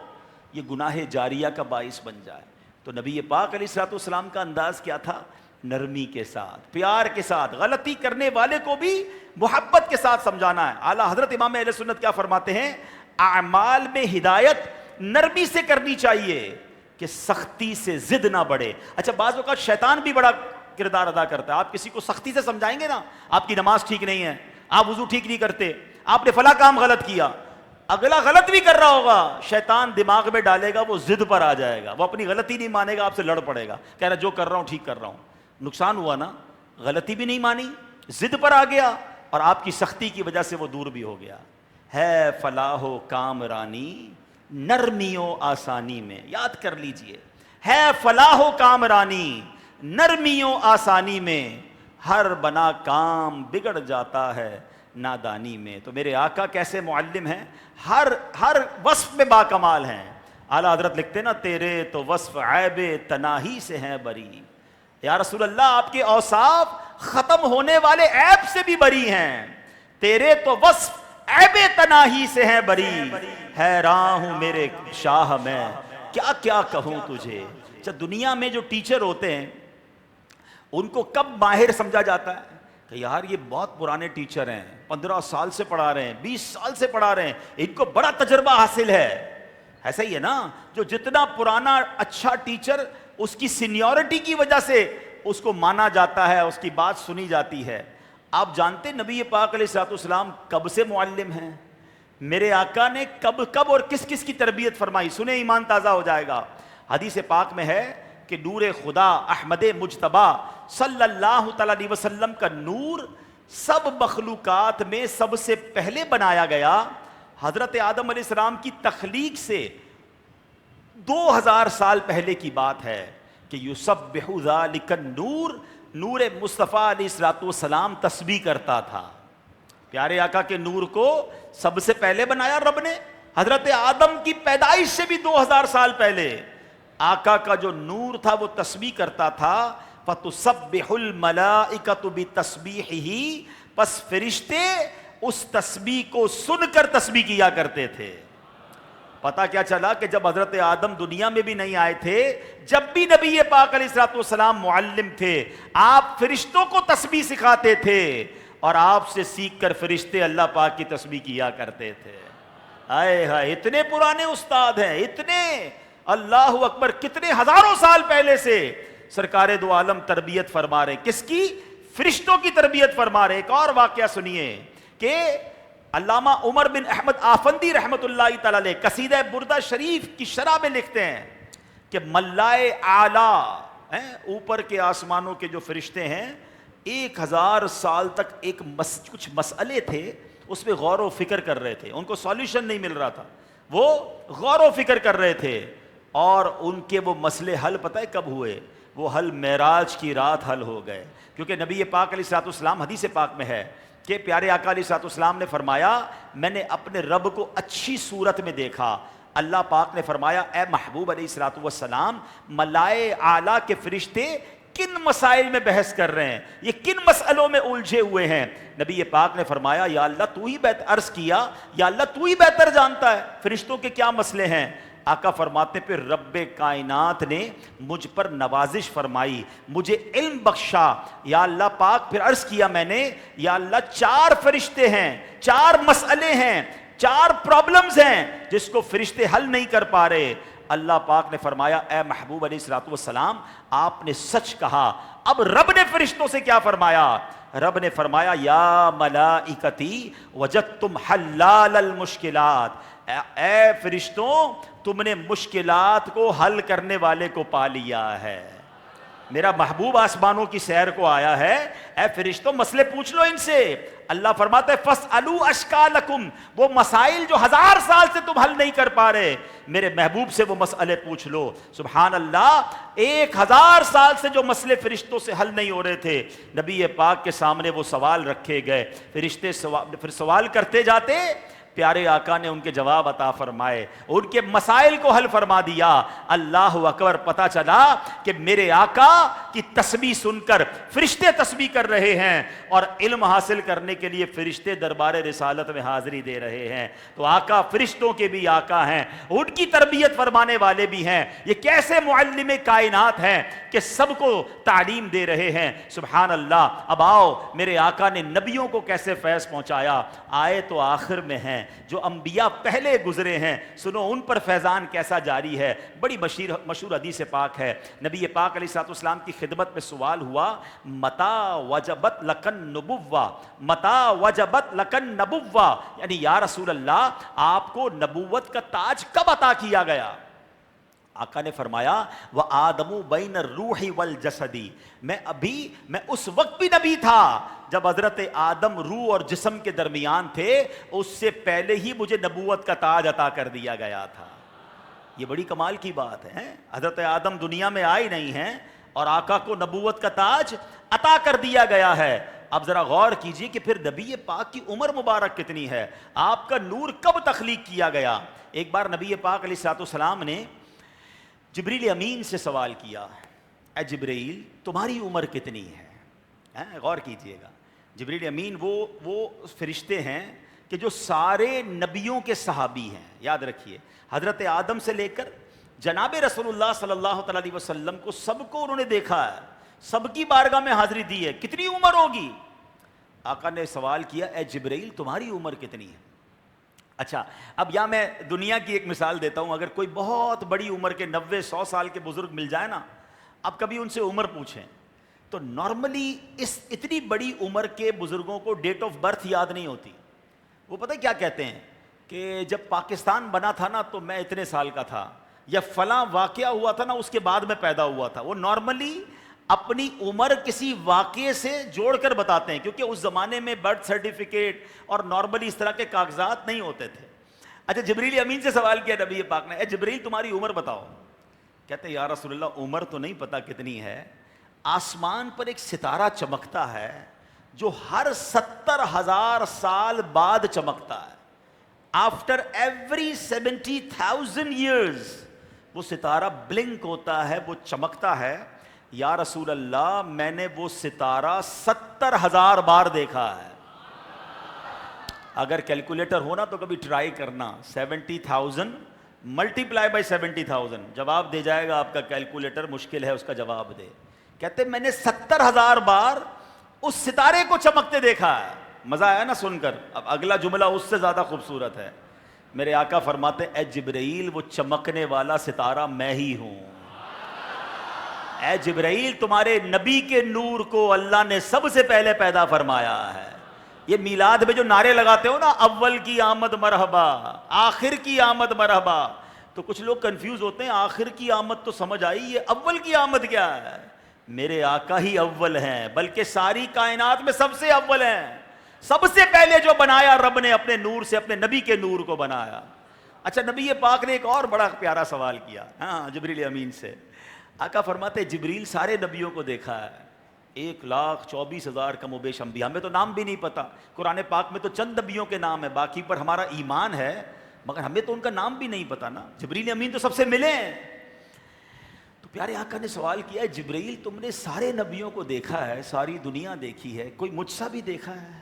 یہ گناہ جاریہ کا باعث بن جائے. تو نبی پاک علیہ الصلوۃ والسلام کا انداز کیا تھا؟ نرمی کے ساتھ, پیار کے ساتھ, غلطی کرنے والے کو بھی محبت کے ساتھ سمجھانا ہے. اعلیٰ حضرت امام اہل سنت کیا فرماتے ہیں؟ اعمال میں ہدایت نرمی سے کرنی چاہیے کہ سختی سے ضد نہ بڑھے. اچھا بعض اوقات شیطان بھی بڑا کردار ادا کرتا ہے. آپ کسی کو سختی سے سمجھائیں گے نا, آپ کی نماز ٹھیک نہیں ہے, آپ وضو ٹھیک نہیں کرتے, آپ نے فلاں کام غلط کیا, اگلا غلط بھی کر رہا ہوگا، شیطان دماغ میں ڈالے گا، وہ ضد پر آ جائے گا، وہ اپنی غلطی نہیں مانے گا، آپ سے لڑ پڑے گا، کہہ رہا جو کر رہا ہوں ٹھیک کر رہا ہوں. نقصان ہوا نا، غلطی بھی نہیں مانی، ضد پر آ گیا، اور آپ کی سختی کی وجہ سے وہ دور بھی ہو گیا. ہے فلاح و کامرانی نرمی و آسانی میں، یاد کر لیجئے، ہے فلاح و کامرانی نرمی و آسانی میں، ہر بنا کام بگڑ جاتا ہے نادانی میں. تو میرے آقا کیسے معلم ہیں، ہر وصف میں با کمال ہیں. اعلیٰ حضرت لکھتے نا، تیرے تو وصف عیب تناہی سے ہیں بری. یا رسول اللہ، آپ کے اوصاف ختم ہونے والے عیب سے بھی بری ہیں. تیرے تو وصف عیب تناہی سے ہیں بری، حیران ہوں میرے شاہ میں کیا کیا کہوں تجھے. اچھا، دنیا میں جو ٹیچر ہوتے ہیں ان کو کب ماہر سمجھا جاتا ہے کہ یار یہ بہت پرانے ٹیچر ہیں، 15 سال سے پڑھا رہے ہیں، 20 سال سے پڑھا رہے ہیں، ان کو بڑا تجربہ حاصل ہے. ایسا ہی ہے نا، جو جتنا پرانا اچھا ٹیچر، اس کی سینیورٹی کی وجہ سے اس کو مانا جاتا ہے، اس کی بات سنی جاتی ہے. آپ جانتے نبی پاک علیہ الصلوۃ والسلام کب سے معلم ہیں؟ میرے آقا نے کب اور کس کس کی تربیت فرمائی؟ سنیں، ایمان تازہ ہو جائے گا. حدیث پاک میں ہے کہ نور خدا احمد مجتبی صلی اللہ تعالی علیہ وسلم کا نور سب مخلوقات میں سب سے پہلے بنایا گیا. حضرت آدم علیہ السلام کی تخلیق سے 2000 سال پہلے کی بات ہے کہ یسبح ذالک النور، نور مصطفیٰ علیہ الصلوۃ والسلام تسبیح کرتا تھا. پیارے آقا کے نور کو سب سے پہلے بنایا رب نے. حضرت آدم کی پیدائش سے بھی 2000 سال پہلے آقا کا جو نور تھا وہ تسبیح کرتا تھا. فَتُسَبِّحُ الْمَلَائِكَةُ بِتَسْبِيحِهِ، پس فرشتے اس تسبیح کو سن کر تسبیح کیا کرتے تھے. پتہ کیا چلا کہ جب حضرت آدم دنیا میں بھی نہیں آئے تھے، جب بھی نبی پاک علیہ الصلوۃ والسلام معلم تھے، آپ فرشتوں کو تسبیح سکھاتے تھے، اور آپ سے سیکھ کر فرشتے اللہ پاک کی تسبیح کیا کرتے تھے. آئے ہائے، اتنے پرانے استاد ہیں، اتنے، اللہ اکبر، کتنے ہزاروں سال پہلے سے سرکار دو عالم تربیت فرما رہے. کس کی؟ فرشتوں کی تربیت فرما رہے. ایک اور واقعہ سنیے کہ علامہ عمر بن احمد آفندی رحمت اللہ تعالی علیہ قصیدہ بردہ شریف کی شرح میں لکھتے ہیں کہ ملائے اعلیٰ، اوپر کے آسمانوں کے جو فرشتے ہیں، 1000 سال تک کچھ مسئلے تھے، اس پہ غور و فکر کر رہے تھے. ان کو سولیوشن نہیں مل رہا تھا، وہ غور و فکر کر رہے تھے، اور ان کے وہ مسئلے حل پتہ ہے کب ہوئے؟ وہ حل معراج کی رات حل ہو گئے. کیونکہ نبی پاک علیہ الصلوۃ والسلام، حدیث پاک میں ہے کہ پیارے آقا علیہ الصلوۃ والسلام نے فرمایا، میں نے اپنے رب کو اچھی صورت میں دیکھا. اللہ پاک نے فرمایا، اے محبوب علیہ الصلوۃ والسلام، ملائے اعلیٰ کے فرشتے کن مسائل میں بحث کر رہے ہیں، یہ کن مسئلوں میں الجھے ہوئے ہیں؟ نبی پاک نے فرمایا، یا اللہ تو ہی عرض کیا، یا اللہ تو ہی بہتر جانتا ہے فرشتوں کے کیا مسئلے ہیں. آقا فرماتے پھر رب کائنات نے مجھ پر نوازش فرمائی، مجھے علم بخشا. یا اللہ پاک، پھر عرض کیا میں نے، یا اللہ 4 فرشتے ہیں، 4 مسئلے ہیں، 4 پرابلمز ہیں جس کو فرشتے حل نہیں کر پا رہے. اللہ پاک نے فرمایا، اے محبوب علیہ الصلوۃ والسلام، آپ نے سچ کہا. اب رب نے فرشتوں سے کیا فرمایا؟ رب نے فرمایا، یا ملائکتی وجدتم حلال المشکلات، اے فرشتوں تم نے مشکلات کو حل کرنے والے کو پا لیا ہے. میرا محبوب آسمانوں کی سیر کو آیا ہے، اے فرشتوں مسئلے پوچھ لو ان سے. اللہ فرماتا ہے فَاسْأَلُوا أَشْكَالَكُمْ، وہ مسائل جو 1000 سال سے تم حل نہیں کر پا رہے، میرے محبوب سے وہ مسئلے پوچھ لو. سبحان اللہ، 1000 سال سے جو مسئلے فرشتوں سے حل نہیں ہو رہے تھے، نبی پاک کے سامنے وہ سوال رکھے گئے. فرشتے پھر سوال کرتے جاتے، پیارے آقا نے ان کے جواب عطا فرمائے، ان کے مسائل کو حل فرما دیا. اللہ اکبر، پتہ چلا کہ میرے آقا کی تسبیح سن کر فرشتے تسبیح کر رہے ہیں، اور علم حاصل کرنے کے لیے فرشتے دربار رسالت میں حاضری دے رہے ہیں. تو آقا فرشتوں کے بھی آقا ہیں، ان کی تربیت فرمانے والے بھی ہیں. یہ کیسے معلم کائنات ہیں کہ سب کو تعلیم دے رہے ہیں. سبحان اللہ. اب آؤ، میرے آقا نے نبیوں کو کیسے فیض پہنچایا. آئے تو آخر میں ہیں ہیں, جو انبیاء پہلے گزرے ہیں, سنو ان پر فیضان کیسا جاری ہے. بڑی مشہور حدیث پاک ہے, نبی پاک علیہ الصلوۃ والسلام کی خدمت میں سوال ہوا, متا وجبت لکن نبوہ, متا وجبت لکن نبوہ, یعنی یا رسول اللہ آپ کو نبوت کا تاج کب عطا کیا گیا؟ آقا نے فرمایا وَآدَمُ بَيْنَ الرُّوحِ وَالْجَسَدِ, میں اس وقت بھی نبی تھا جب حضرت آدم روح اور جسم کے درمیان تھے, اس سے پہلے ہی مجھے نبوت کا تاج عطا کر دیا گیا تھا. یہ بڑی کمال کی بات ہے. حضرت آدم دنیا میں آئے نہیں ہیں اور آقا کو نبوت کا تاج عطا کر دیا گیا ہے. اب ذرا غور کیجئے کہ پھر نبی پاک کی عمر مبارک کتنی ہے, آپ کا نور کب تخلیق کیا گیا. ایک بار نبی پاک علیہ الصلوۃ والسلام نے جبریل امین سے سوال کیا, اے جبریل تمہاری عمر کتنی ہے؟ غور کیجئے گا, جبریل امین وہ فرشتے ہیں کہ جو سارے نبیوں کے صحابی ہیں. یاد رکھیے, حضرت آدم سے لے کر جناب رسول اللہ صلی اللہ تعالی علیہ وسلم کو سب کو انہوں نے دیکھا ہے, سب کی بارگاہ میں حاضری دی ہے. کتنی عمر ہوگی؟ آقا نے سوال کیا, اے جبریل تمہاری عمر کتنی ہے؟ اچھا, اب یہاں میں دنیا کی ایک مثال دیتا ہوں. اگر کوئی بہت بڑی عمر کے 90-100 سال کے بزرگ مل جائے نا, اب کبھی ان سے عمر پوچھیں تو نارملی اس اتنی بڑی عمر کے بزرگوں کو ڈیٹ آف برتھ یاد نہیں ہوتی. وہ پتہ کیا کہتے ہیں کہ جب پاکستان بنا تھا نا تو میں اتنے سال کا تھا, یا فلاں واقعہ ہوا تھا نا اس کے بعد میں پیدا ہوا تھا. وہ نارملی اپنی عمر کسی واقعے سے جوڑ کر بتاتے ہیں, کیونکہ اس زمانے میں برتھ سرٹیفکیٹ اور نارملی اس طرح کے کاغذات نہیں ہوتے تھے. اچھا, جبریل امین سے سوال کیا نبی پاک نے, اے جبریل تمہاری عمر بتاؤ. کہتے ہیں یا رسول اللہ عمر تو نہیں پتا کتنی ہے, آسمان پر ایک ستارہ چمکتا ہے جو ہر 70,000 سال بعد چمکتا ہے. آفٹر ایوری 70,000 years وہ ستارہ بلنک ہوتا ہے, وہ چمکتا ہے. یا رسول اللہ میں نے وہ ستارہ 70,000 بار دیکھا ہے. اگر کیلکولیٹر ہونا تو کبھی ٹرائی کرنا, 70,000 ملٹیپلائی بائی 70,000 جواب دے جائے گا آپ کا کیلکولیٹر, مشکل ہے اس کا جواب دے. کہتے میں نے 70,000 بار اس ستارے کو چمکتے دیکھا ہے. مزہ آیا نا سن کر؟ اب اگلا جملہ اس سے زیادہ خوبصورت ہے. میرے آقا فرماتے اے جبرائیل وہ چمکنے والا ستارہ میں ہی ہوں. اے جبرائیل تمہارے نبی کے نور کو اللہ نے سب سے پہلے پیدا فرمایا ہے. یہ میلاد میں جو نعرے لگاتے ہو نا, اول کی آمد مرحبا, آخر کی آمد مرحبا, تو کچھ لوگ کنفیوز ہوتے ہیں, آخر کی آمد تو سمجھ آئی, یہ اول کی آمد کیا ہے؟ میرے آقا ہی اول ہیں, بلکہ ساری کائنات میں سب سے اول ہیں. سب سے پہلے جو بنایا رب نے اپنے نور سے, اپنے نبی کے نور کو بنایا. اچھا, نبی پاک نے ایک اور بڑا پیارا سوال کیا جبریل امین سے. آقا فرماتے جبریل سارے نبیوں کو دیکھا ہے, 1,24,000 کم و بیش انبیاء, ہمیں تو نام بھی نہیں پتا. قرآن پاک میں تو چند نبیوں کے نام ہے, باقی پر ہمارا ایمان ہے, مگر ہمیں تو ان کا نام بھی نہیں پتا نا. جبریل امین تو سب سے ملے ہیں. تو پیارے آقا نے سوال کیا, جبریل تم نے سارے نبیوں کو دیکھا ہے, ساری دنیا دیکھی ہے, کوئی مجھ سا بھی دیکھا ہے,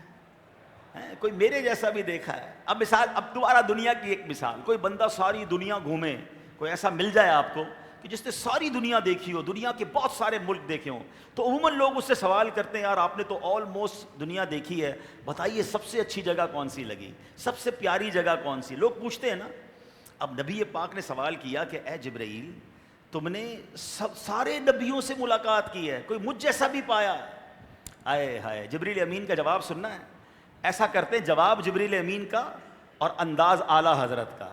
کوئی میرے جیسا بھی دیکھا ہے؟ اب دوبارہ دنیا کی ایک مثال, کوئی بندہ ساری دنیا گھومے, کوئی ایسا مل جائے آپ کو کہ جس نے ساری دنیا دیکھی ہو, دنیا کے بہت سارے ملک دیکھے ہوں, تو عموماً لوگ اس سے سوال کرتے ہیں یار آپ نے تو آلموسٹ دنیا دیکھی ہے, بتائیے سب سے اچھی جگہ کون سی لگی, سب سے پیاری جگہ کون سی؟ لوگ پوچھتے ہیں نا. اب نبی پاک نے سوال کیا کہ اے جبرائیل تم نے سارے نبیوں سے ملاقات کی ہے, کوئی مجھ جیسا بھی پایا؟ آئے ہائے, جبریل امین کا جواب سننا ہے. ایسا کرتے ہیں جواب جبریل امین کا اور انداز اعلیٰ حضرت کا.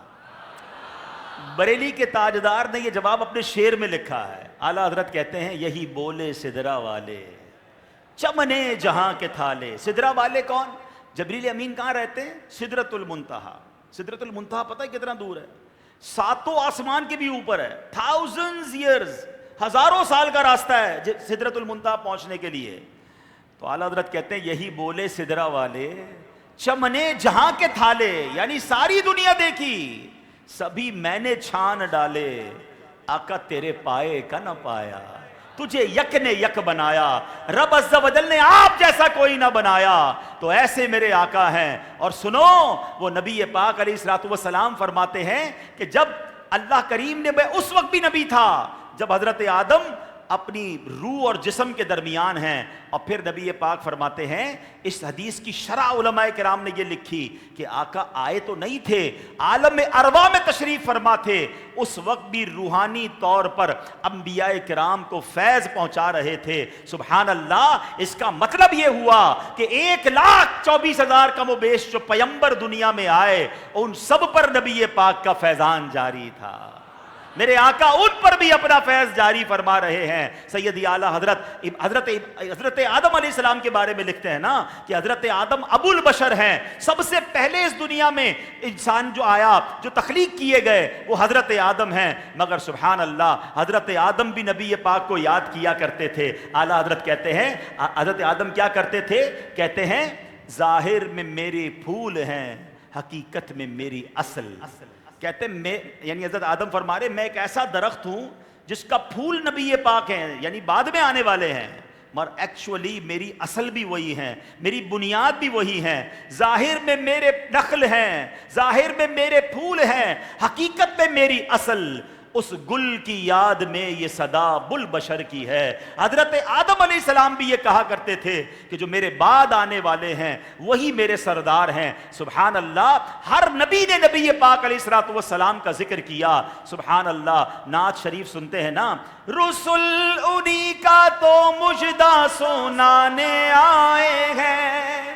بریلی کے تاجدار نے یہ جواب اپنے شعر میں لکھا ہے. اعلیٰ حضرت کہتے ہیں یہی بولے سدرا والے چمنے جہاں کے تھالے. سدرا والے کون؟ جبریل امین کہاں رہتے ہیں؟ سدرۃ المنتہا. سدرۃ المنتہا پتہ ہے کتنا دور ہے؟ 7 آسمان کے بھی اوپر ہے. 1000 years, ہزاروں سال کا راستہ ہے سدرۃ المنتہا پہنچنے کے لیے. تو اعلیٰ حضرت کہتے ہیں یہی بولے سدرا والے چمنے جہاں کے تھالے, یعنی ساری دنیا دیکھی, سبھی میں نے چھان ڈالے, آقا تیرے پائے کا نہ پایا, تجھے یک نے یک بنایا, رب عز و جل نے آپ جیسا کوئی نہ بنایا. تو ایسے میرے آقا ہیں. اور سنو, وہ نبی پاک علیہ الصلوۃ والسلام فرماتے ہیں کہ جب اللہ کریم نے, میں اس وقت بھی نبی تھا جب حضرت آدم اپنی روح اور جسم کے درمیان ہیں. اور پھر نبی پاک فرماتے ہیں, اس حدیث کی شرح علماء کرام نے یہ لکھی کہ آقا آئے تو نہیں تھے, عالم ارواح میں تشریف فرما تھے, اس وقت بھی روحانی طور پر انبیاء کرام کو فیض پہنچا رہے تھے. سبحان اللہ. اس کا مطلب یہ ہوا کہ 1,24,000 کم و بیش جو پیمبر دنیا میں آئے, ان سب پر نبی پاک کا فیضان جاری تھا. میرے آقا ان پر بھی اپنا فیض جاری فرما رہے ہیں. سیدی اعلیٰ حضرت آدم علیہ السلام کے بارے میں لکھتے ہیں نا کہ حضرت آدم ابو البشر ہیں, سب سے پہلے اس دنیا میں انسان جو آیا, جو تخلیق کیے گئے, وہ حضرت آدم ہیں. مگر سبحان اللہ, حضرت آدم بھی نبی پاک کو یاد کیا کرتے تھے. اعلیٰ حضرت کہتے ہیں, حضرت آدم کیا کرتے تھے؟ کہتے ہیں ظاہر میں میرے پھول ہیں, حقیقت میں میری اصل. کہتے ہیں میں, یعنی حضرت آدم فرما رہے میں ایک ایسا درخت ہوں جس کا پھول نبی پاک ہیں, یعنی بعد میں آنے والے ہیں, مگر ایکچولی میری اصل بھی وہی ہیں, میری بنیاد بھی وہی ہیں. ظاہر میں میرے نخل ہیں, ظاہر میں میرے پھول ہیں, حقیقت میں میری اصل. اس گل کی یاد میں یہ صدا بل بشر کی ہے. حضرت آدم علیہ السلام بھی یہ کہا کرتے تھے کہ جو میرے بعد آنے والے ہیں وہی میرے سردار ہیں. سبحان اللہ. ہر نبی نے نبی پاک علیہ السلام کا ذکر کیا. سبحان اللہ. نعت شریف سنتے ہیں نا, رسول انہی کا تو مجدہ سنانے آئے ہیں,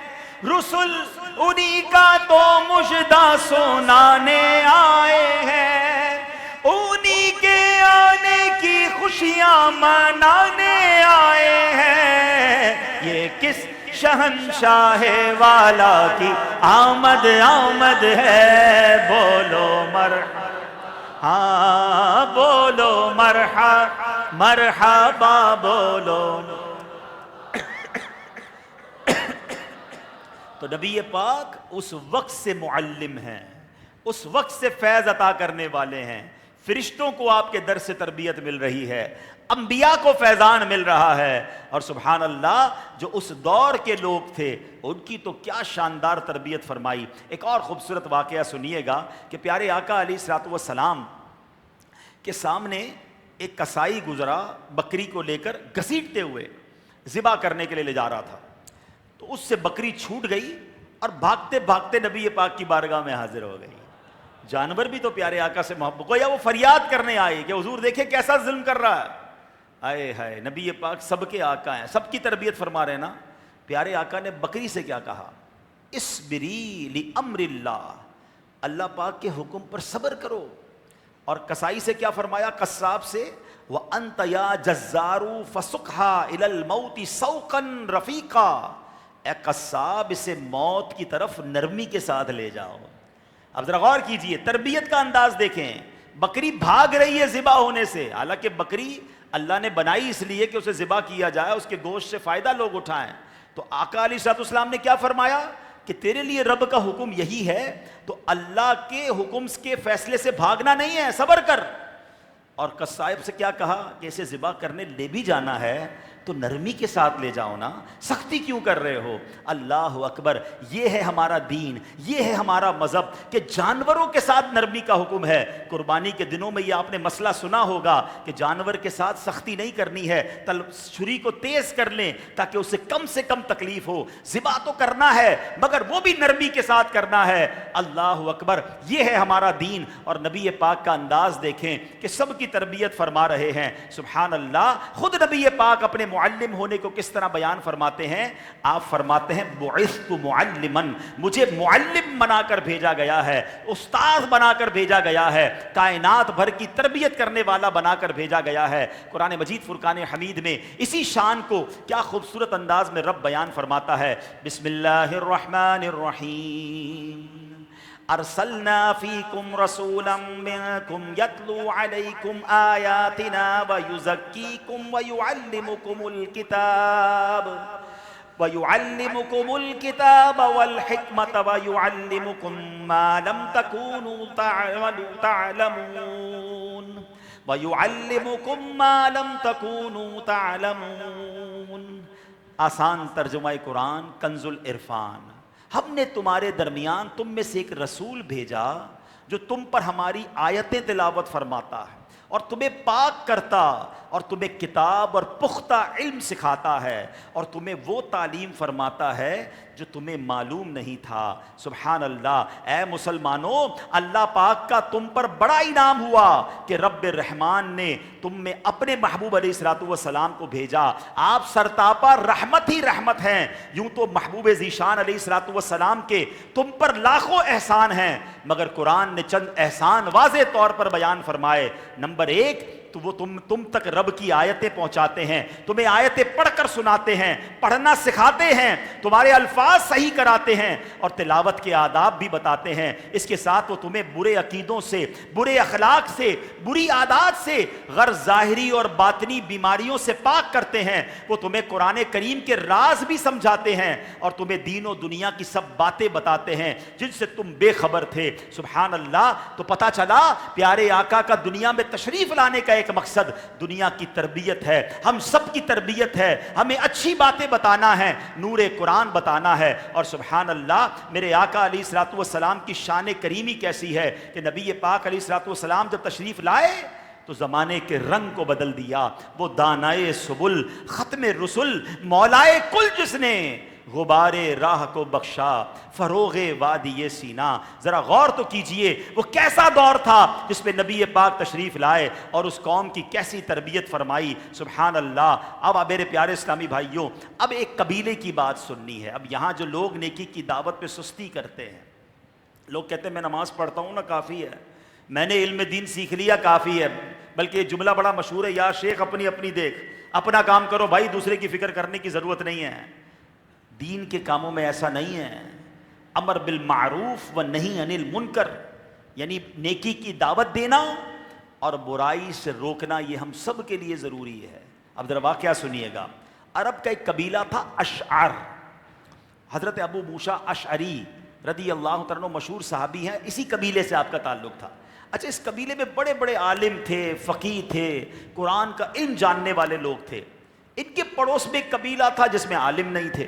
رسول انہی کا تو مجدہ سنانے آئے ہیں, انہی کے آنے کی خوشیاں منانے آئے ہیں. یہ کس شہنشاہ والا کی آمد آمد ہے, بولو مرحبا, ہاں بولو مرحبا مرحبا بولو. تو نبی پاک اس وقت سے معلم ہیں, اس وقت سے فیض عطا کرنے والے ہیں. فرشتوں کو آپ کے در سے تربیت مل رہی ہے, انبیاء کو فیضان مل رہا ہے. اور سبحان اللہ, جو اس دور کے لوگ تھے ان کی تو کیا شاندار تربیت فرمائی. ایک اور خوبصورت واقعہ سنیے گا کہ پیارے آقا علیہ الصلوۃ والسلام کے سامنے ایک کسائی گزرا, بکری کو لے کر گھسیٹتے ہوئے ذبح کرنے کے لیے لے جا رہا تھا. تو اس سے بکری چھوٹ گئی اور بھاگتے بھاگتے نبی پاک کی بارگاہ میں حاضر ہو گئی. جانور بھی تو پیارے آقا سے محبت کو, یا وہ فریاد کرنے آئے کہ حضور دیکھیں کیسا ظلم کر رہا ہے. آئے ہائے, نبی پاک سب کے آقا ہیں, سب کی تربیت فرما رہے ہیں نا. پیارے آقا نے بکری سے کیا کہا؟ اصبری لامر اللہ, اللہ پاک کے حکم پر صبر کرو. اور کسائی سے کیا فرمایا؟ قصاب سے, وَأَنْتَ يَا جَزَّارُ فَسُقْهَا إِلَى الْمَوْتِ سَوْقًا رَفِيقًا, اے قصاب اسے موت کی طرف نرمی کے ساتھ لے جاؤ. اب ذرا غور کیجئے, تربیت کا انداز دیکھیں. بکری بھاگ رہی ہے ذبح ہونے سے, حالانکہ بکری اللہ نے بنائی اس لیے کہ اسے ذبح کیا جائے, اس کے گوشت سے فائدہ لوگ اٹھائیں. تو آقا علیہ السلام نے کیا فرمایا کہ تیرے لیے رب کا حکم یہی ہے, تو اللہ کے حکم کے فیصلے سے بھاگنا نہیں ہے, صبر کر. اور قصاب سے کیا کہا کہ اسے ذبح کرنے لے بھی جانا ہے تو نرمی کے ساتھ لے جاؤ نا, سختی کیوں کر رہے ہو؟ اللہ اکبر. یہ ہے ہمارا دین, یہ ہے ہمارا مذہب کہ جانوروں کے ساتھ نرمی کا حکم ہے. قربانی کے دنوں میں یہ آپ نے مسئلہ سنا ہوگا کہ جانور کے ساتھ سختی نہیں کرنی ہے, چھری کو تیز کر لیں تاکہ اسے کم سے کم تکلیف ہو. ذبح تو کرنا ہے مگر وہ بھی نرمی کے ساتھ کرنا ہے. اللہ اکبر. یہ ہے ہمارا دین. اور نبی پاک کا انداز دیکھیں کہ سب کی تربیت فرما رہے ہیں. سبحان اللہ. خود نبی پاک اپنے معلم ہونے کو کس طرح بیان فرماتے ہیں؟ آپ فرماتے ہیں بعثت معلمن, مجھے معلم بنا کر بھیجا گیا ہے, استاد بنا کر بھیجا گیا ہے, کائنات بھر کی تربیت کرنے والا بنا کر بھیجا گیا ہے. قرآن مجید فرقان حمید میں اسی شان کو کیا خوبصورت انداز میں رب بیان فرماتا ہے. بسم اللہ الرحمن الرحیم. ارسلنا فیکم رسولا منکم یتلو علیکم آیاتنا ویزکیکم ویعلمکم الکتاب والحکمت ویعلمکم ما لم تکونوا تعلمون ویعلمکم ما لم تکونوا تعلمون. آسان ترجمہ قرآن کنز العرفان. ہم نے تمہارے درمیان تم میں سے ایک رسول بھیجا جو تم پر ہماری آیتیں تلاوت فرماتا ہے اور تمہیں پاک کرتا اور تمہیں کتاب اور پختہ علم سکھاتا ہے اور تمہیں وہ تعلیم فرماتا ہے جو تمہیں معلوم نہیں تھا۔ سبحان اللہ۔ اے مسلمانوں، اللہ پاک کا تم پر بڑا انعام ہوا کہ رب الرحمن نے تم میں اپنے محبوب علیہ الصلوۃ والسلام کو بھیجا۔ آپ سرتاپا رحمت ہی رحمت ہیں۔ یوں تو محبوب ذیشان علیہ الصلوۃ والسلام کے تم پر لاکھوں احسان ہیں، مگر قرآن نے چند احسان واضح طور پر بیان فرمائے۔ نمبر ایک تو وہ تم تک رب کی آیتیں پہنچاتے ہیں، تمہیں آیتیں پڑھ کر سناتے ہیں، پڑھنا سکھاتے ہیں، تمہارے الفاظ صحیح کراتے ہیں اور تلاوت کے آداب بھی بتاتے ہیں۔ اس کے ساتھ وہ تمہیں برے عقیدوں سے، برے اخلاق سے، بری عادات سے، غرض ظاہری اور باطنی بیماریوں سے پاک کرتے ہیں۔ وہ تمہیں قرآن کریم کے راز بھی سمجھاتے ہیں اور تمہیں دین و دنیا کی سب باتیں بتاتے ہیں جن سے تم بے خبر تھے۔ سبحان اللہ۔ تو پتہ چلا پیارے آقا کا دنیا میں تشریف لانے کا ایک مقصد دنیا کی تربیت ہے، ہم سب کی تربیت ہے، ہمیں اچھی باتیں بتانا ہے، نور قرآن بتانا ہے۔ اور سبحان اللہ، میرے آقا علیہ الصلوۃ والسلام کی شان کریمی کیسی ہے کہ نبی پاک علیہ الصلوۃ والسلام جب تشریف لائے تو زمانے کے رنگ کو بدل دیا۔ وہ دانائے سبل، ختم رسل، مولائے کل، جس نے غبار راہ کو بخشا، فروغ وادی سینا۔ ذرا غور تو کیجئے وہ کیسا دور تھا جس میں نبی پاک تشریف لائے اور اس قوم کی کیسی تربیت فرمائی۔ سبحان اللہ۔ اب میرے پیارے اسلامی بھائیوں، اب ایک قبیلے کی بات سننی ہے۔ اب یہاں جو لوگ نیکی کی دعوت پہ سستی کرتے ہیں، لوگ کہتے ہیں میں نماز پڑھتا ہوں نا، کافی ہے، میں نے علم دین سیکھ لیا، کافی ہے۔ بلکہ یہ جملہ بڑا مشہور ہے، یا شیخ اپنی اپنی دیکھ، اپنا کام کرو بھائی، دوسرے کی فکر کرنے کی ضرورت نہیں ہے۔ دین کے کاموں میں ایسا نہیں ہے۔ امر بالمعروف و نہی عن المنکر، یعنی نیکی کی دعوت دینا اور برائی سے روکنا، یہ ہم سب کے لیے ضروری ہے۔ اب ذرا واقعہ سنیے گا۔ عرب کا ایک قبیلہ تھا اشعر، حضرت ابو موسیٰ اشعری رضی اللہ تعالیٰ عنہ مشہور صحابی ہیں، اسی قبیلے سے آپ کا تعلق تھا۔ اچھا، اس قبیلے میں بڑے بڑے عالم تھے، فقیہ تھے، قرآن کا علم جاننے والے لوگ تھے۔ ان کے پڑوس میں ایک قبیلہ تھا جس میں عالم نہیں تھے،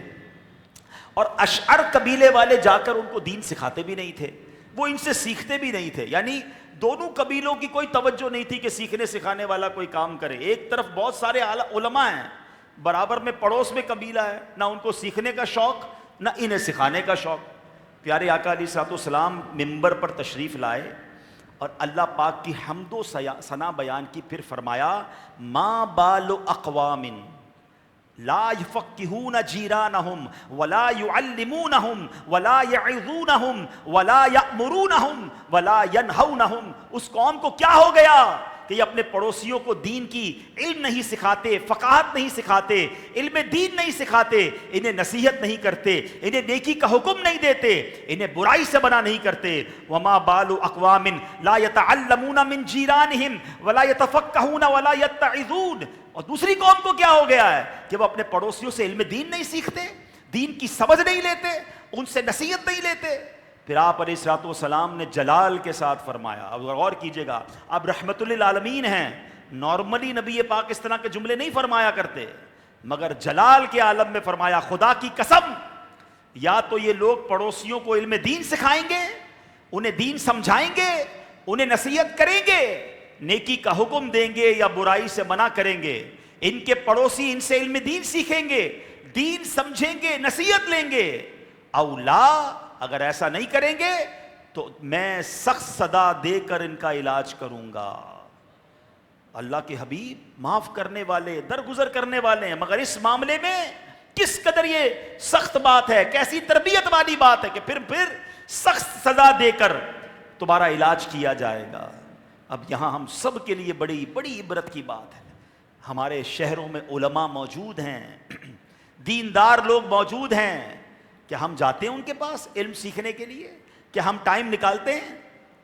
اور اشعر قبیلے والے جا کر ان کو دین سکھاتے بھی نہیں تھے، وہ ان سے سیکھتے بھی نہیں تھے۔ یعنی دونوں قبیلوں کی کوئی توجہ نہیں تھی کہ سیکھنے سکھانے والا کوئی کام کرے۔ ایک طرف بہت سارے علماء ہیں، برابر میں پڑوس میں قبیلہ ہے، نہ ان کو سیکھنے کا شوق نہ انہیں سکھانے کا شوق۔ پیارے آقا علیہ الصلوۃ والسلام ممبر پر تشریف لائے اور اللہ پاک کی حمد و ثنا بیان کی، پھر فرمایا ما بال اقوام لا یفقہون جیرانہم ولا یعلمونہم ولا یعظونہم ولا یأمرونہم ولا ینہونہم۔ اس قوم کو کیا ہو گیا کہ یہ اپنے پڑوسیوں کو دین کی علم نہیں سکھاتے، فقاہت نہیں سکھاتے، علم دین نہیں سکھاتے، انہیں نصیحت نہیں کرتے، انہیں نیکی کا حکم نہیں دیتے، انہیں برائی سے منع نہیں کرتے۔ وما بال اقوام لا يتعلمون من جیرانہم ولا يتفقہون ولا يتعظون۔ اور دوسری قوم کو کیا ہو گیا ہے کہ وہ اپنے پڑوسیوں سے علم دین نہیں سیکھتے، دین کی سمجھ نہیں لیتے، ان سے نصیحت نہیں لیتے۔ پھر آپ علیہ الصلوۃ والسلام نے جلال کے ساتھ فرمایا، اب غور کیجئے گا، اب رحمت للعالمین ہیں، نارملی نبی پاک اس طرح کے جملے نہیں فرمایا کرتے، مگر جلال کے عالم میں فرمایا خدا کی قسم، یا تو یہ لوگ پڑوسیوں کو علم دین سکھائیں گے، انہیں دین سمجھائیں گے، انہیں نصیحت کریں گے، نیکی کا حکم دیں گے یا برائی سے منع کریں گے۔ ان کے پڑوسی ان سے علم دین سیکھیں گے، دین سمجھیں گے، نصیحت لیں گے، اولا اگر ایسا نہیں کریں گے تو میں سخت صدا دے کر ان کا علاج کروں گا۔ اللہ کے حبیب معاف کرنے والے، درگزر کرنے والے ہیں، مگر اس معاملے میں کس قدر یہ سخت بات ہے، کیسی تربیت والی بات ہے کہ پھر سخت سزا دے کر تمہارا علاج کیا جائے گا۔ اب یہاں ہم سب کے لیے بڑی بڑی عبرت کی بات ہے، ہمارے شہروں میں علماء موجود ہیں، دیندار لوگ موجود ہیں، کہ ہم جاتے ہیں ان کے پاس علم سیکھنے کے لیے، کہ ہم ٹائم نکالتے ہیں؟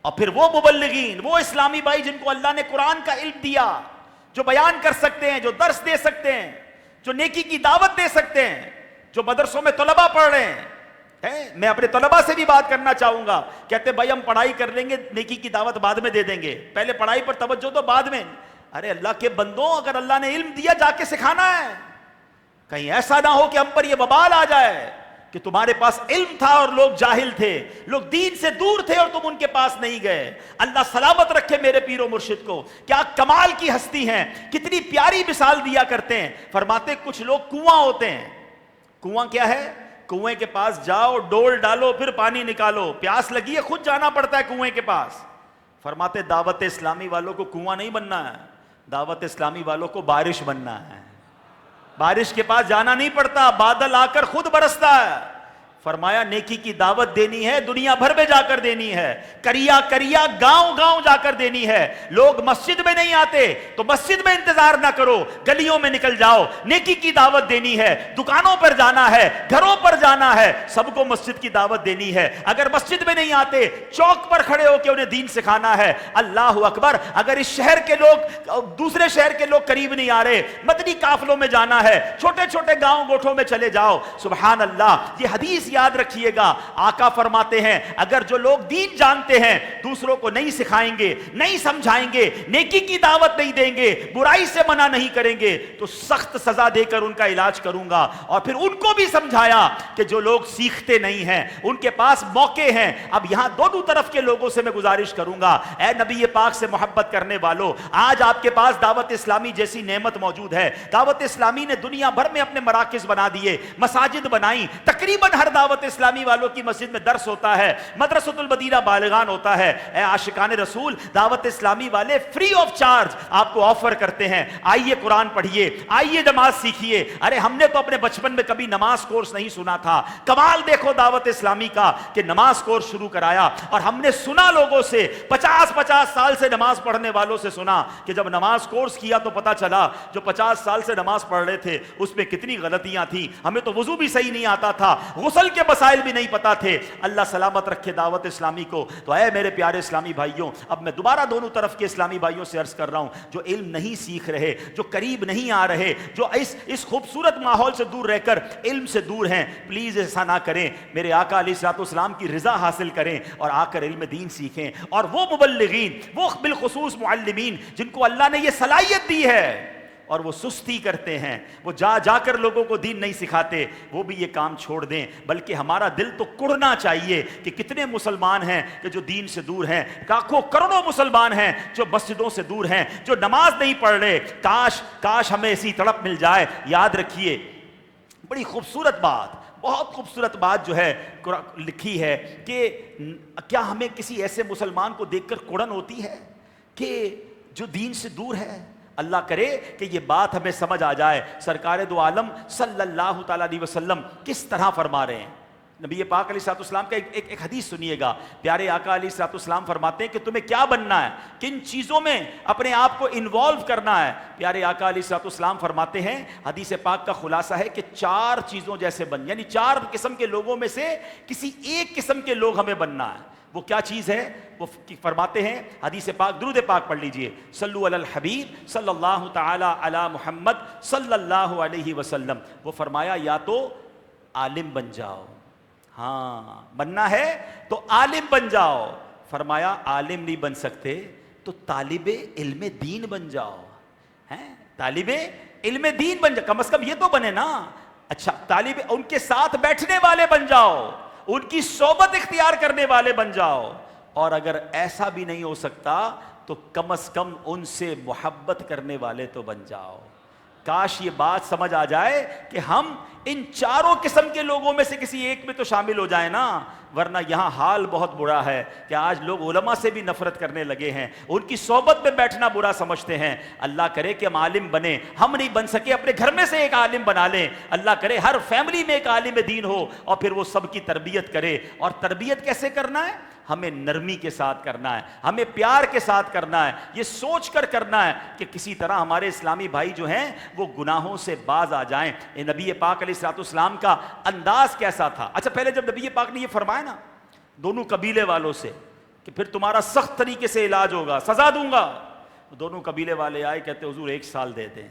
اور پھر وہ مبلغین، وہ اسلامی بھائی جن کو اللہ نے قرآن کا علم دیا، جو بیان کر سکتے ہیں، جو درس دے سکتے ہیں، جو نیکی کی دعوت دے سکتے ہیں، جو مدرسوں میں طلباء پڑھ رہے ہیں۔ میں اپنے طلباء سے بھی بات کرنا چاہوں گا، کہتے بھائی ہم پڑھائی کر لیں گے، نیکی کی دعوت بعد میں دے دیں گے، پہلے پڑھائی پر توجہ تو بعد میں۔ ارے اللہ کے بندوں، اگر اللہ نے علم دیا جا کے سکھانا ہے، کہیں ایسا نہ ہو کہ ہم پر یہ وبال آ جائے کہ تمہارے پاس علم تھا اور لوگ جاہل تھے، لوگ دین سے دور تھے اور تم ان کے پاس نہیں گئے۔ اللہ سلامت رکھے میرے پیر و مرشد کو، کیا کمال کی ہستی ہیں، کتنی پیاری مثال دیا کرتے ہیں۔ فرماتے کچھ لوگ کنواں ہوتے ہیں۔ کنواں کیا ہے؟ کنویں کے پاس جاؤ، ڈول ڈالو، پھر پانی نکالو، پیاس لگی ہے خود جانا پڑتا ہے کنویں کے پاس۔ فرماتے دعوت اسلامی والوں کو کنواں نہیں بننا ہے، دعوت اسلامی والوں کو بارش بننا ہے۔ بارش کے پاس جانا نہیں پڑتا، بادل آ کر خود برستا ہے۔ فرمایا نیکی کی دعوت دینی ہے، دنیا بھر میں جا کر دینی ہے، کریا کریا گاؤں گاؤں جا کر دینی ہے۔ لوگ مسجد میں نہیں آتے تو مسجد میں انتظار نہ کرو، گلیوں میں نکل جاؤ، نیکی کی دعوت دینی ہے، دکانوں پر جانا ہے، گھروں پر جانا ہے، سب کو مسجد کی دعوت دینی ہے۔ اگر مسجد میں نہیں آتے چوک پر کھڑے ہو کے انہیں دین سکھانا ہے۔ اللہ اکبر، اگر اس شہر کے لوگ دوسرے شہر کے لوگ قریب نہیں آ رہے، مدنی قافلوں میں جانا ہے، چھوٹے چھوٹے گاؤں گوٹھوں میں چلے جاؤ۔ سبحان اللہ، یہ حدیث یاد رکھیے گا، آقا فرماتے ہیں اگر جو لوگ دین جانتے ہیں دوسروں کو نہیں سکھائیں گے، نہیں سمجھائیں گے، نیکی کی دعوت نہیں دیں گے، برائی سے منع نہیں کریں گے تو سخت سزا دے کر ان کا علاج کروں گا۔ اور پھر ان کو بھی سمجھایا کہ جو لوگ سیکھتے نہیں ہیں ان کے پاس موقع ہیں۔ اب یہاں دونوں طرف کے لوگوں سے میں گزارش کروں گا، اے نبی پاک سے محبت کرنے والوں، آج آپ کے پاس دعوت اسلامی جیسی نعمت موجود ہے۔ دعوت اسلامی نے دنیا بھر میں اپنے مراکز بنا دیے، مساجد بنائیں، تقریباً ہر دعوت اسلامی والوں کی مسجد میں درس ہوتا ہے، مدرسۃ المدینہ بالغان ہوتا ہے۔ اے عاشقان رسول، دعوت اسلامی والے فری آف چارج آپ کو آفر کرتے ہیں، آئیے قرآن پڑھیے، آئیے نماز سیکھیے۔ ارے ہم نے تو اپنے بچپن میں کبھی نماز کورس نہیں سنا تھا، کمال دیکھو دعوت اسلامی کا کہ نماز کورس شروع کرایا۔ اور ہم نے سنا لوگوں سے، 50 سال سے نماز پڑھنے والوں سے سنا کہ جب نماز کورس کیا تو پتا چلا جو 50 سال سے نماز پڑھ رہے تھے اس میں کتنی غلطیاں تھیں، ہمیں تو وضو بھی صحیح نہیں آتا تھا، غسل کے مسائل بھی نہیں پتا تھے۔ اللہ سلامت رکھے دعوت اسلامی کو۔ تو اے میرے پیارے اسلامی بھائیوں، اب میں دوبارہ دونوں طرف کے اسلامی بھائیوں سے عرض کر رہا ہوں، جو علم نہیں سیکھ رہے، جو قریب نہیں آ رہے، جو اس خوبصورت ماحول سے دور رہ کر علم سے دور ہیں، پلیز ایسا نہ کریں، میرے آقا علیہ الصلوۃ والسلام کی رضا حاصل کریں اور آ کر علم دین سیکھیں۔ اور وہ مبلغین، وہ بالخصوص معلمین جن کو اللہ نے یہ صلاحیت دی ہے اور وہ سستی کرتے ہیں، وہ جا کر لوگوں کو دین نہیں سکھاتے، وہ بھی یہ کام چھوڑ دیں۔ بلکہ ہمارا دل تو کڑنا چاہیے کہ کتنے مسلمان ہیں کہ جو دین سے دور ہیں، لاکھوں کروڑوں مسلمان ہیں جو مسجدوں سے دور ہیں، جو نماز نہیں پڑھ رہے۔ کاش ہمیں ایسی تڑپ مل جائے۔ یاد رکھیے، بڑی خوبصورت بات، بہت خوبصورت بات جو ہے لکھی ہے کہ کیا ہمیں کسی ایسے مسلمان کو دیکھ کر کڑن ہوتی ہے کہ جو دین سے دور ہے؟ اللہ کرے کہ یہ بات ہمیں سمجھ آ جائے۔ سرکار دو عالم صلی اللہ تعالیٰ علیہ وسلم کس طرح فرما رہے ہیں۔ نبی پاک علیہ الصلوۃ والسلام کا ایک حدیث سنیے گا۔ پیارے آقا علیہ الصلوۃ والسلام فرماتے ہیں کہ تمہیں کیا بننا ہے، کن چیزوں میں اپنے آپ کو انوالو کرنا ہے۔ پیارے آقا علیہ الصلوۃ والسلام فرماتے ہیں، حدیث پاک کا خلاصہ ہے کہ 4 چیزوں جیسے یعنی 4 قسم کے لوگوں میں سے کسی ایک قسم کے لوگ ہمیں بننا ہے۔ وہ کیا چیز ہے؟ وہ فرماتے ہیں، حدیث پاک، درود پاک پڑھ لیجئے، صلو علی الحبیب صلی اللہ تعالی علی محمد صلی اللہ علیہ وسلم۔ وہ فرمایا یا تو عالم بن جاؤ، ہاں بننا ہے تو عالم بن جاؤ۔ فرمایا عالم نہیں بن سکتے تو طالب علم دین بن جاؤ، ہیں طالب علم دین بن جاؤ، کم از کم یہ تو بنے نا۔ اچھا، طالب ان کے ساتھ بیٹھنے والے بن جاؤ، ان کی صحبت اختیار کرنے والے بن جاؤ، اور اگر ایسا بھی نہیں ہو سکتا تو کم از کم ان سے محبت کرنے والے تو بن جاؤ۔ کاش یہ بات سمجھ آ جائے کہ ہم ان 4 قسم کے لوگوں میں سے کسی ایک میں تو شامل ہو جائیں نا، ورنہ یہاں حال بہت برا ہے کہ آج لوگ علماء سے بھی نفرت کرنے لگے ہیں، ان کی صحبت میں بیٹھنا برا سمجھتے ہیں۔ اللہ کرے کہ ہم عالم بنیں، ہم نہیں بن سکے اپنے گھر میں سے ایک عالم بنا لیں، اللہ کرے ہر فیملی میں ایک عالم دین ہو اور پھر وہ سب کی تربیت کرے۔ اور تربیت کیسے کرنا ہے؟ ہمیں نرمی کے ساتھ کرنا ہے، ہمیں پیار کے ساتھ کرنا ہے، یہ سوچ کر کرنا ہے کہ کسی طرح ہمارے اسلامی بھائی جو ہیں وہ گناہوں سے باز آ جائیں۔ نبی پاک علیہ الصلوۃ والسلام کا انداز کیسا تھا؟ اچھا، پہلے جب نبی پاک نے یہ فرمایا نا دونوں قبیلے والوں سے کہ پھر تمہارا سخت طریقے سے علاج ہوگا، سزا دوں گا، دونوں قبیلے والے آئے، کہتے حضور 1 سال دے دیں،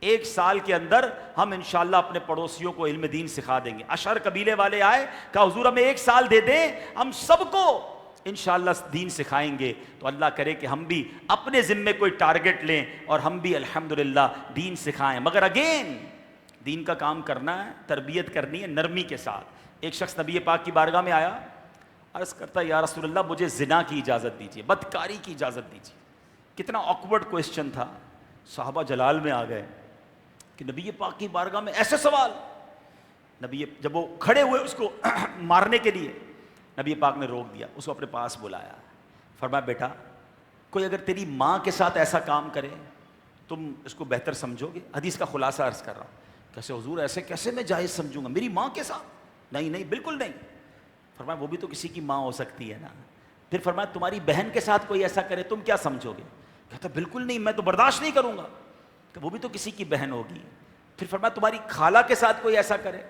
1 سال کے اندر ہم انشاءاللہ اپنے پڑوسیوں کو علم دین سکھا دیں گے۔ اشہر قبیلے والے آئے، کہا حضور ہمیں 1 سال دے دیں، ہم سب کو انشاءاللہ دین سکھائیں گے۔ تو اللہ کرے کہ ہم بھی اپنے ذمے کوئی ٹارگٹ لیں اور ہم بھی الحمدللہ دین سکھائیں۔ مگر اگین دین کا کام کرنا ہے، تربیت کرنی ہے نرمی کے ساتھ. ایک شخص نبی پاک کی بارگاہ میں آیا، عرض کرتا ہے یا رسول اللہ مجھے زنا کی اجازت دیجیے، بدکاری کی اجازت دیجیے. کتنا آکورڈ کویسچن تھا. صحابہ جلال میں آ گئے کہ نبی پاک کی بارگاہ میں ایسے سوال. نبی جب وہ کھڑے ہوئے اس کو مارنے کے لیے، نبی پاک نے روک دیا، اس کو اپنے پاس بلایا، فرمایا بیٹا کوئی اگر تیری ماں کے ساتھ ایسا کام کرے تم اس کو بہتر سمجھو گے؟ حدیث کا خلاصہ عرض کر رہا ہوں. کیسے حضور ایسے کیسے میں جائز سمجھوں گا میری ماں کے ساتھ؟ نہیں نہیں بالکل نہیں. فرمایا وہ بھی تو کسی کی ماں ہو سکتی ہے نا. پھر فرمایا تمہاری بہن کے ساتھ کوئی ایسا کرے تم کیا سمجھو گے؟ کہتا بالکل نہیں، میں تو برداشت نہیں کروں گا. کہ وہ بھی تو کسی کی بہن ہوگی. پھر فرمایا تمہاری خالہ کے ساتھ کوئی ایسا کرے.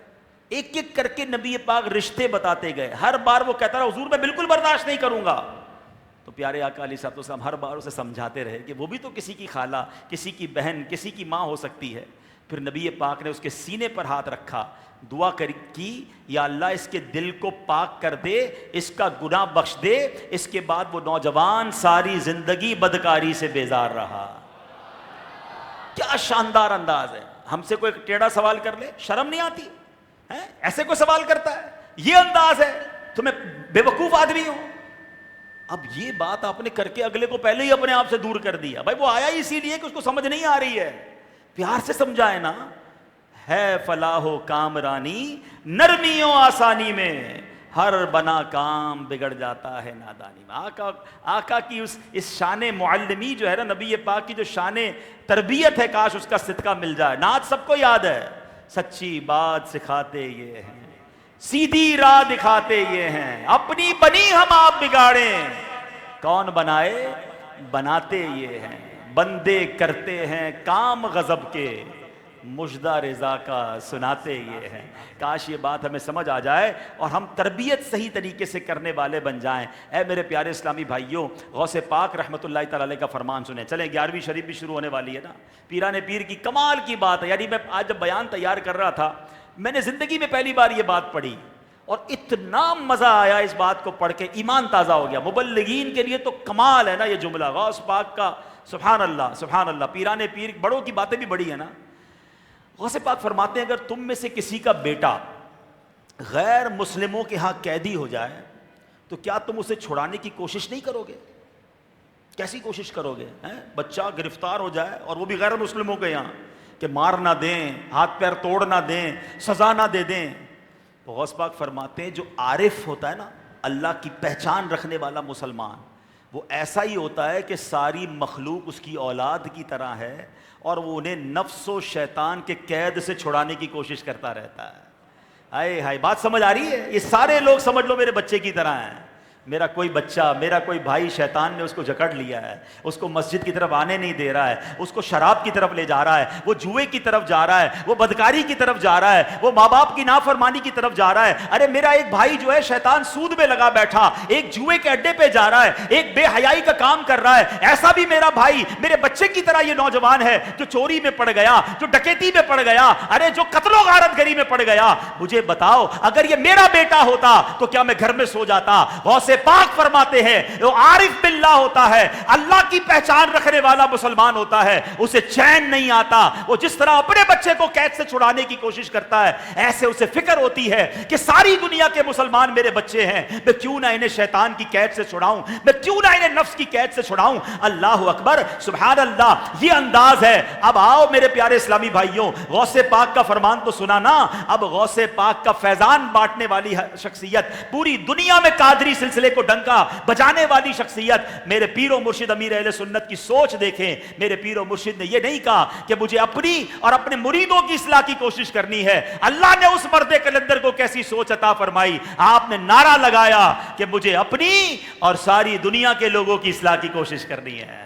ایک ایک کر کے نبی پاک رشتے بتاتے گئے. ہر بار وہ کہتا رہا حضور میں بالکل برداشت نہیں کروں گا. تو پیارے آقا علیہ الصلوۃ والسلام ہر بار اسے سمجھاتے رہے کہ وہ بھی تو کسی کی خالہ، کسی کی بہن، کسی کی ماں ہو سکتی ہے. پھر نبی پاک نے اس کے سینے پر ہاتھ رکھا، دعا کی یا اللہ اس کے دل کو پاک کر دے، اس کا گناہ بخش دے. اس کے بعد وہ نوجوان ساری زندگی بدکاری سے بیزار رہا. کیا شاندار انداز ہے. ہم سے کوئی ٹیڑھا سوال کر لے شرم نہیں آتی ہے؟ ایسے کوئی سوال کرتا ہے؟ یہ انداز ہے. تمہیں بے وقوف آدمی ہو. اب یہ بات آپ نے کر کے اگلے کو پہلے ہی اپنے آپ سے دور کر دیا. بھائی وہ آیا ہی اسی لیے کہ اس کو سمجھ نہیں آ رہی ہے. پیار سے سمجھائے نا. ہے فلاح و کامرانی نرمی و آسانی میں، ہر بنا کام بگڑ جاتا ہے نادانی میں. آقا کی اس شان معلمی جو ہے نا، نبی پاک کی جو شان تربیت ہے، کاش اس کا صدقہ مل جائے. نعت سب کو یاد ہے. سچی بات سکھاتے یہ ہیں، سیدھی راہ دکھاتے یہ ہیں، اپنی بنی ہم آپ بگاڑیں، کون بنائے بناتے یہ ہیں، بندے کرتے ہیں کام غضب کے، مژدہ رضا کا سناتے یہ ہیں. کاش یہ بات ہمیں سمجھ آ جائے اور ہم تربیت صحیح طریقے سے کرنے والے بن جائیں. اے میرے پیارے اسلامی بھائیوں، غوث پاک رحمۃ اللہ تعالی علیہ کا فرمان سنیں. چلیں 11ویں شریف بھی شروع ہونے والی ہے نا. پیران پیر کی کمال کی بات ہے. یعنی میں آج جب بیان تیار کر رہا تھا، میں نے زندگی میں پہلی بار یہ بات پڑھی اور اتنا مزہ آیا اس بات کو پڑھ کے، ایمان تازہ ہو گیا. مبلغین کے لیے تو کمال ہے نا یہ جملہ غوث پاک کا. سبحان اللہ سبحان اللہ. پیران پیر بڑوں کی باتیں بھی بڑی ہیں نا. غوث پاک فرماتے ہیں اگر تم میں سے کسی کا بیٹا غیر مسلموں کے ہاں قیدی ہو جائے تو کیا تم اسے چھڑانے کی کوشش نہیں کرو گے؟ کیسی کوشش کرو گے؟ بچہ گرفتار ہو جائے اور وہ بھی غیر مسلموں کے یہاں، کہ مار نہ دیں، ہاتھ پیر توڑ نہ دیں، سزا نہ دے دیں. تو غوث پاک فرماتے ہیں جو عارف ہوتا ہے نا، اللہ کی پہچان رکھنے والا مسلمان، وہ ایسا ہی ہوتا ہے کہ ساری مخلوق اس کی اولاد کی طرح ہے اور وہ انہیں نفس و شیطان کے قید سے چھڑانے کی کوشش کرتا رہتا ہے. آئے ہائے، بات سمجھ آ رہی ہے؟ یہ سارے لوگ سمجھ لو میرے بچے کی طرح ہیں. میرا کوئی بچہ، میرا کوئی بھائی، شیطان نے اس کو جکڑ لیا ہے، اس کو مسجد کی طرف آنے نہیں دے رہا ہے، اس کو شراب کی طرف لے جا رہا ہے، وہ جوئے کی طرف جا رہا ہے، وہ بدکاری کی طرف جا رہا ہے، وہ ماں باپ کی نافرمانی کی طرف جا رہا ہے. ارے میرا ایک بھائی جو ہے شیطان سود میں لگا بیٹھا، ایک جوئے کے اڈے پہ جا رہا ہے، ایک بے حیائی کا کام کر رہا ہے. ایسا بھی میرا بھائی میرے بچے کی طرح یہ نوجوان ہے جو چوری میں پڑ گیا، جو ڈکیتی میں پڑ گیا، ارے جو قتل و غارت گری میں پڑ گیا. مجھے بتاؤ اگر یہ میرا بیٹا ہوتا تو کیا میں گھر میں سو جاتا؟ غوث پاک فرماتے ہیں وہ عارف باللہ ہوتا ہے، اللہ کی پہچان رکھنے والا مسلمان ہوتا ہے، اسے چین نہیں آتا. وہ جس طرح اپنے بچے کو قید سے چھڑانے کی کوشش کرتا ہے، ایسے اسے فکر ہوتی ہے کہ ساری دنیا کے مسلمان میرے بچے ہیں، میں کیوں نہ انہیں شیطان کی قید سے چھڑاؤں، میں کیوں نہ انہیں نفس کی قید سے چھڑاؤں. اللہ اکبر سبحان اللہ. یہ انداز ہے. اب آؤ میرے پیارے اسلامی بھائیوں، غوث پاک کا فرمان تو سنا نا. اب غوث پاک کا فیضان بانٹنے والی شخصیت، پوری دنیا میں قادری سلسلے کو ڈنکا بجانے والی شخصیت، میرے پیر و مرشد امیر اہل سنت کی سوچ دیکھیں. میرے پیر و مرشد نے یہ نہیں کہا کہ مجھے اپنی اور اپنے مریدوں کی اصلاح کی کوشش کرنی ہے. اللہ نے اس مرد کلندر کو کیسی سوچ عطا فرمائی. آپ نے نعرہ لگایا کہ مجھے اپنی اور ساری دنیا کے لوگوں کی اصلاح کی کوشش کرنی ہے.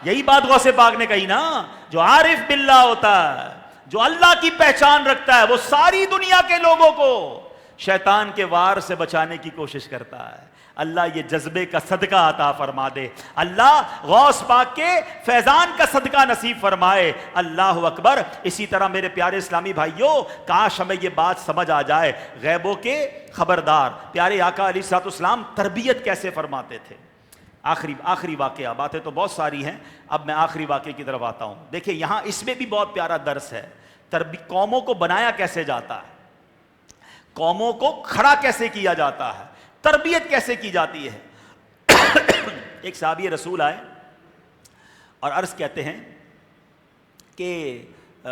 یہی بات غوث پاک نے کہی نا. جو عارف باللہ ہوتا ہے، جو اللہ کی پہچان رکھتا ہے، وہ ساری دنیا کے لوگوں کو شیطان کے وار سے بچانے کی کوشش کرتا ہے. اللہ یہ جذبے کا صدقہ عطا فرما دے. اللہ غوث پاک کے فیضان کا صدقہ نصیب فرمائے. اللہ اکبر. اسی طرح میرے پیارے اسلامی بھائیوں، کاش ہمیں یہ بات سمجھ آ جائے. غیبوں کے خبردار پیارے آقا علیہ الصلوۃ والسلام تربیت کیسے فرماتے تھے. آخری واقعہ، باتیں تو بہت ساری ہیں، اب میں آخری واقعے کی طرف آتا ہوں. دیکھیں یہاں اس میں بھی بہت پیارا درس ہے. قوموں کو بنایا کیسے جاتا ہے, قوموں کو کھڑا کیسے کیا جاتا ہے, تربیت کیسے کی جاتی ہے. ایک صحابی رسول آئے اور عرض کہتے ہیں کہ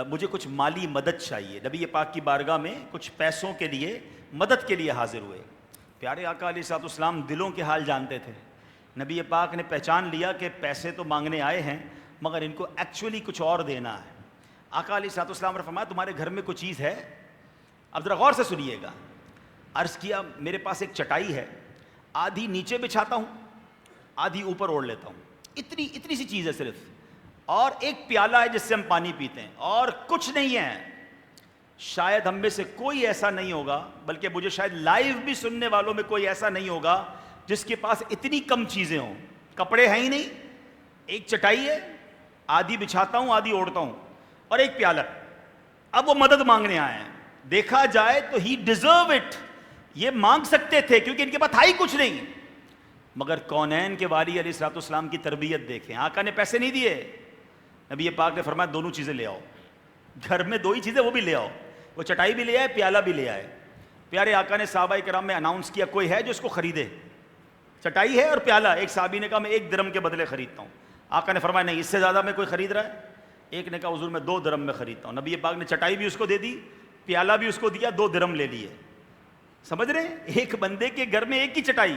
مجھے کچھ مالی مدد چاہیے. نبی پاک کی بارگاہ میں کچھ پیسوں کے لیے مدد کے لیے حاضر ہوئے. پیارے آقا علیہ الصلوۃ والسلام دلوں کے حال جانتے تھے. نبی پاک نے پہچان لیا کہ پیسے تو مانگنے آئے ہیں مگر ان کو ایکچولی کچھ اور دینا ہے. آقا علیہ الصلوۃ والسلام نے فرمایا تمہارے گھر میں کوئی چیز ہے؟ اب ذرا غور سے سنیے گا. عرض کیا میرے پاس ایک چٹائی ہے, آدھی نیچے بچھاتا ہوں آدھی اوپر اوڑھ لیتا ہوں, اتنی سی چیز ہے صرف, اور ایک پیالہ ہے جس سے ہم پانی پیتے ہیں, اور کچھ نہیں ہے. شاید ہم میں سے کوئی ایسا نہیں ہوگا, بلکہ مجھے شاید لائیو بھی سننے والوں میں کوئی ایسا نہیں ہوگا جس کے پاس اتنی کم چیزیں ہوں. کپڑے ہیں ہی نہیں, ایک چٹائی ہے, آدھی بچھاتا ہوں آدھی اوڑھتا ہوں, اور ایک پیالہ. اب وہ مدد مانگنے آئے ہیں. دیکھا جائے تو ہی ڈیزرو اٹ, یہ مانگ سکتے تھے کیونکہ ان کے پاس تھا ہی کچھ نہیں. مگر کونین کے والی علیہ الصلوۃ والسلام کی تربیت دیکھیں. آقا نے پیسے نہیں دیے, نبی پاک نے فرمایا دونوں چیزیں لے آؤ. گھر میں دو ہی چیزیں, وہ بھی لے آؤ. وہ چٹائی بھی لے آئے, پیالہ بھی لے آئے. پیارے آقا نے صحابہ کرام میں اناؤنس کیا کوئی ہے جو اس کو خریدے؟ چٹائی ہے اور پیالہ. ایک صحابی نے کہا میں 1 درہم کے بدلے خریدتا ہوں. آقا نے فرمایا نہیں, اس سے زیادہ میں کوئی خرید رہا ہے؟ ایک نے کہا حضور میں 2 درہم میں خریدتا ہوں. نبی پاک نے چٹائی بھی اس کو دے دی, پیالہ بھی اس کو دیا, 2 درہم لے لیے. سمجھ رہے ہیں, ایک بندے کے گھر میں ایک ہی چٹائی,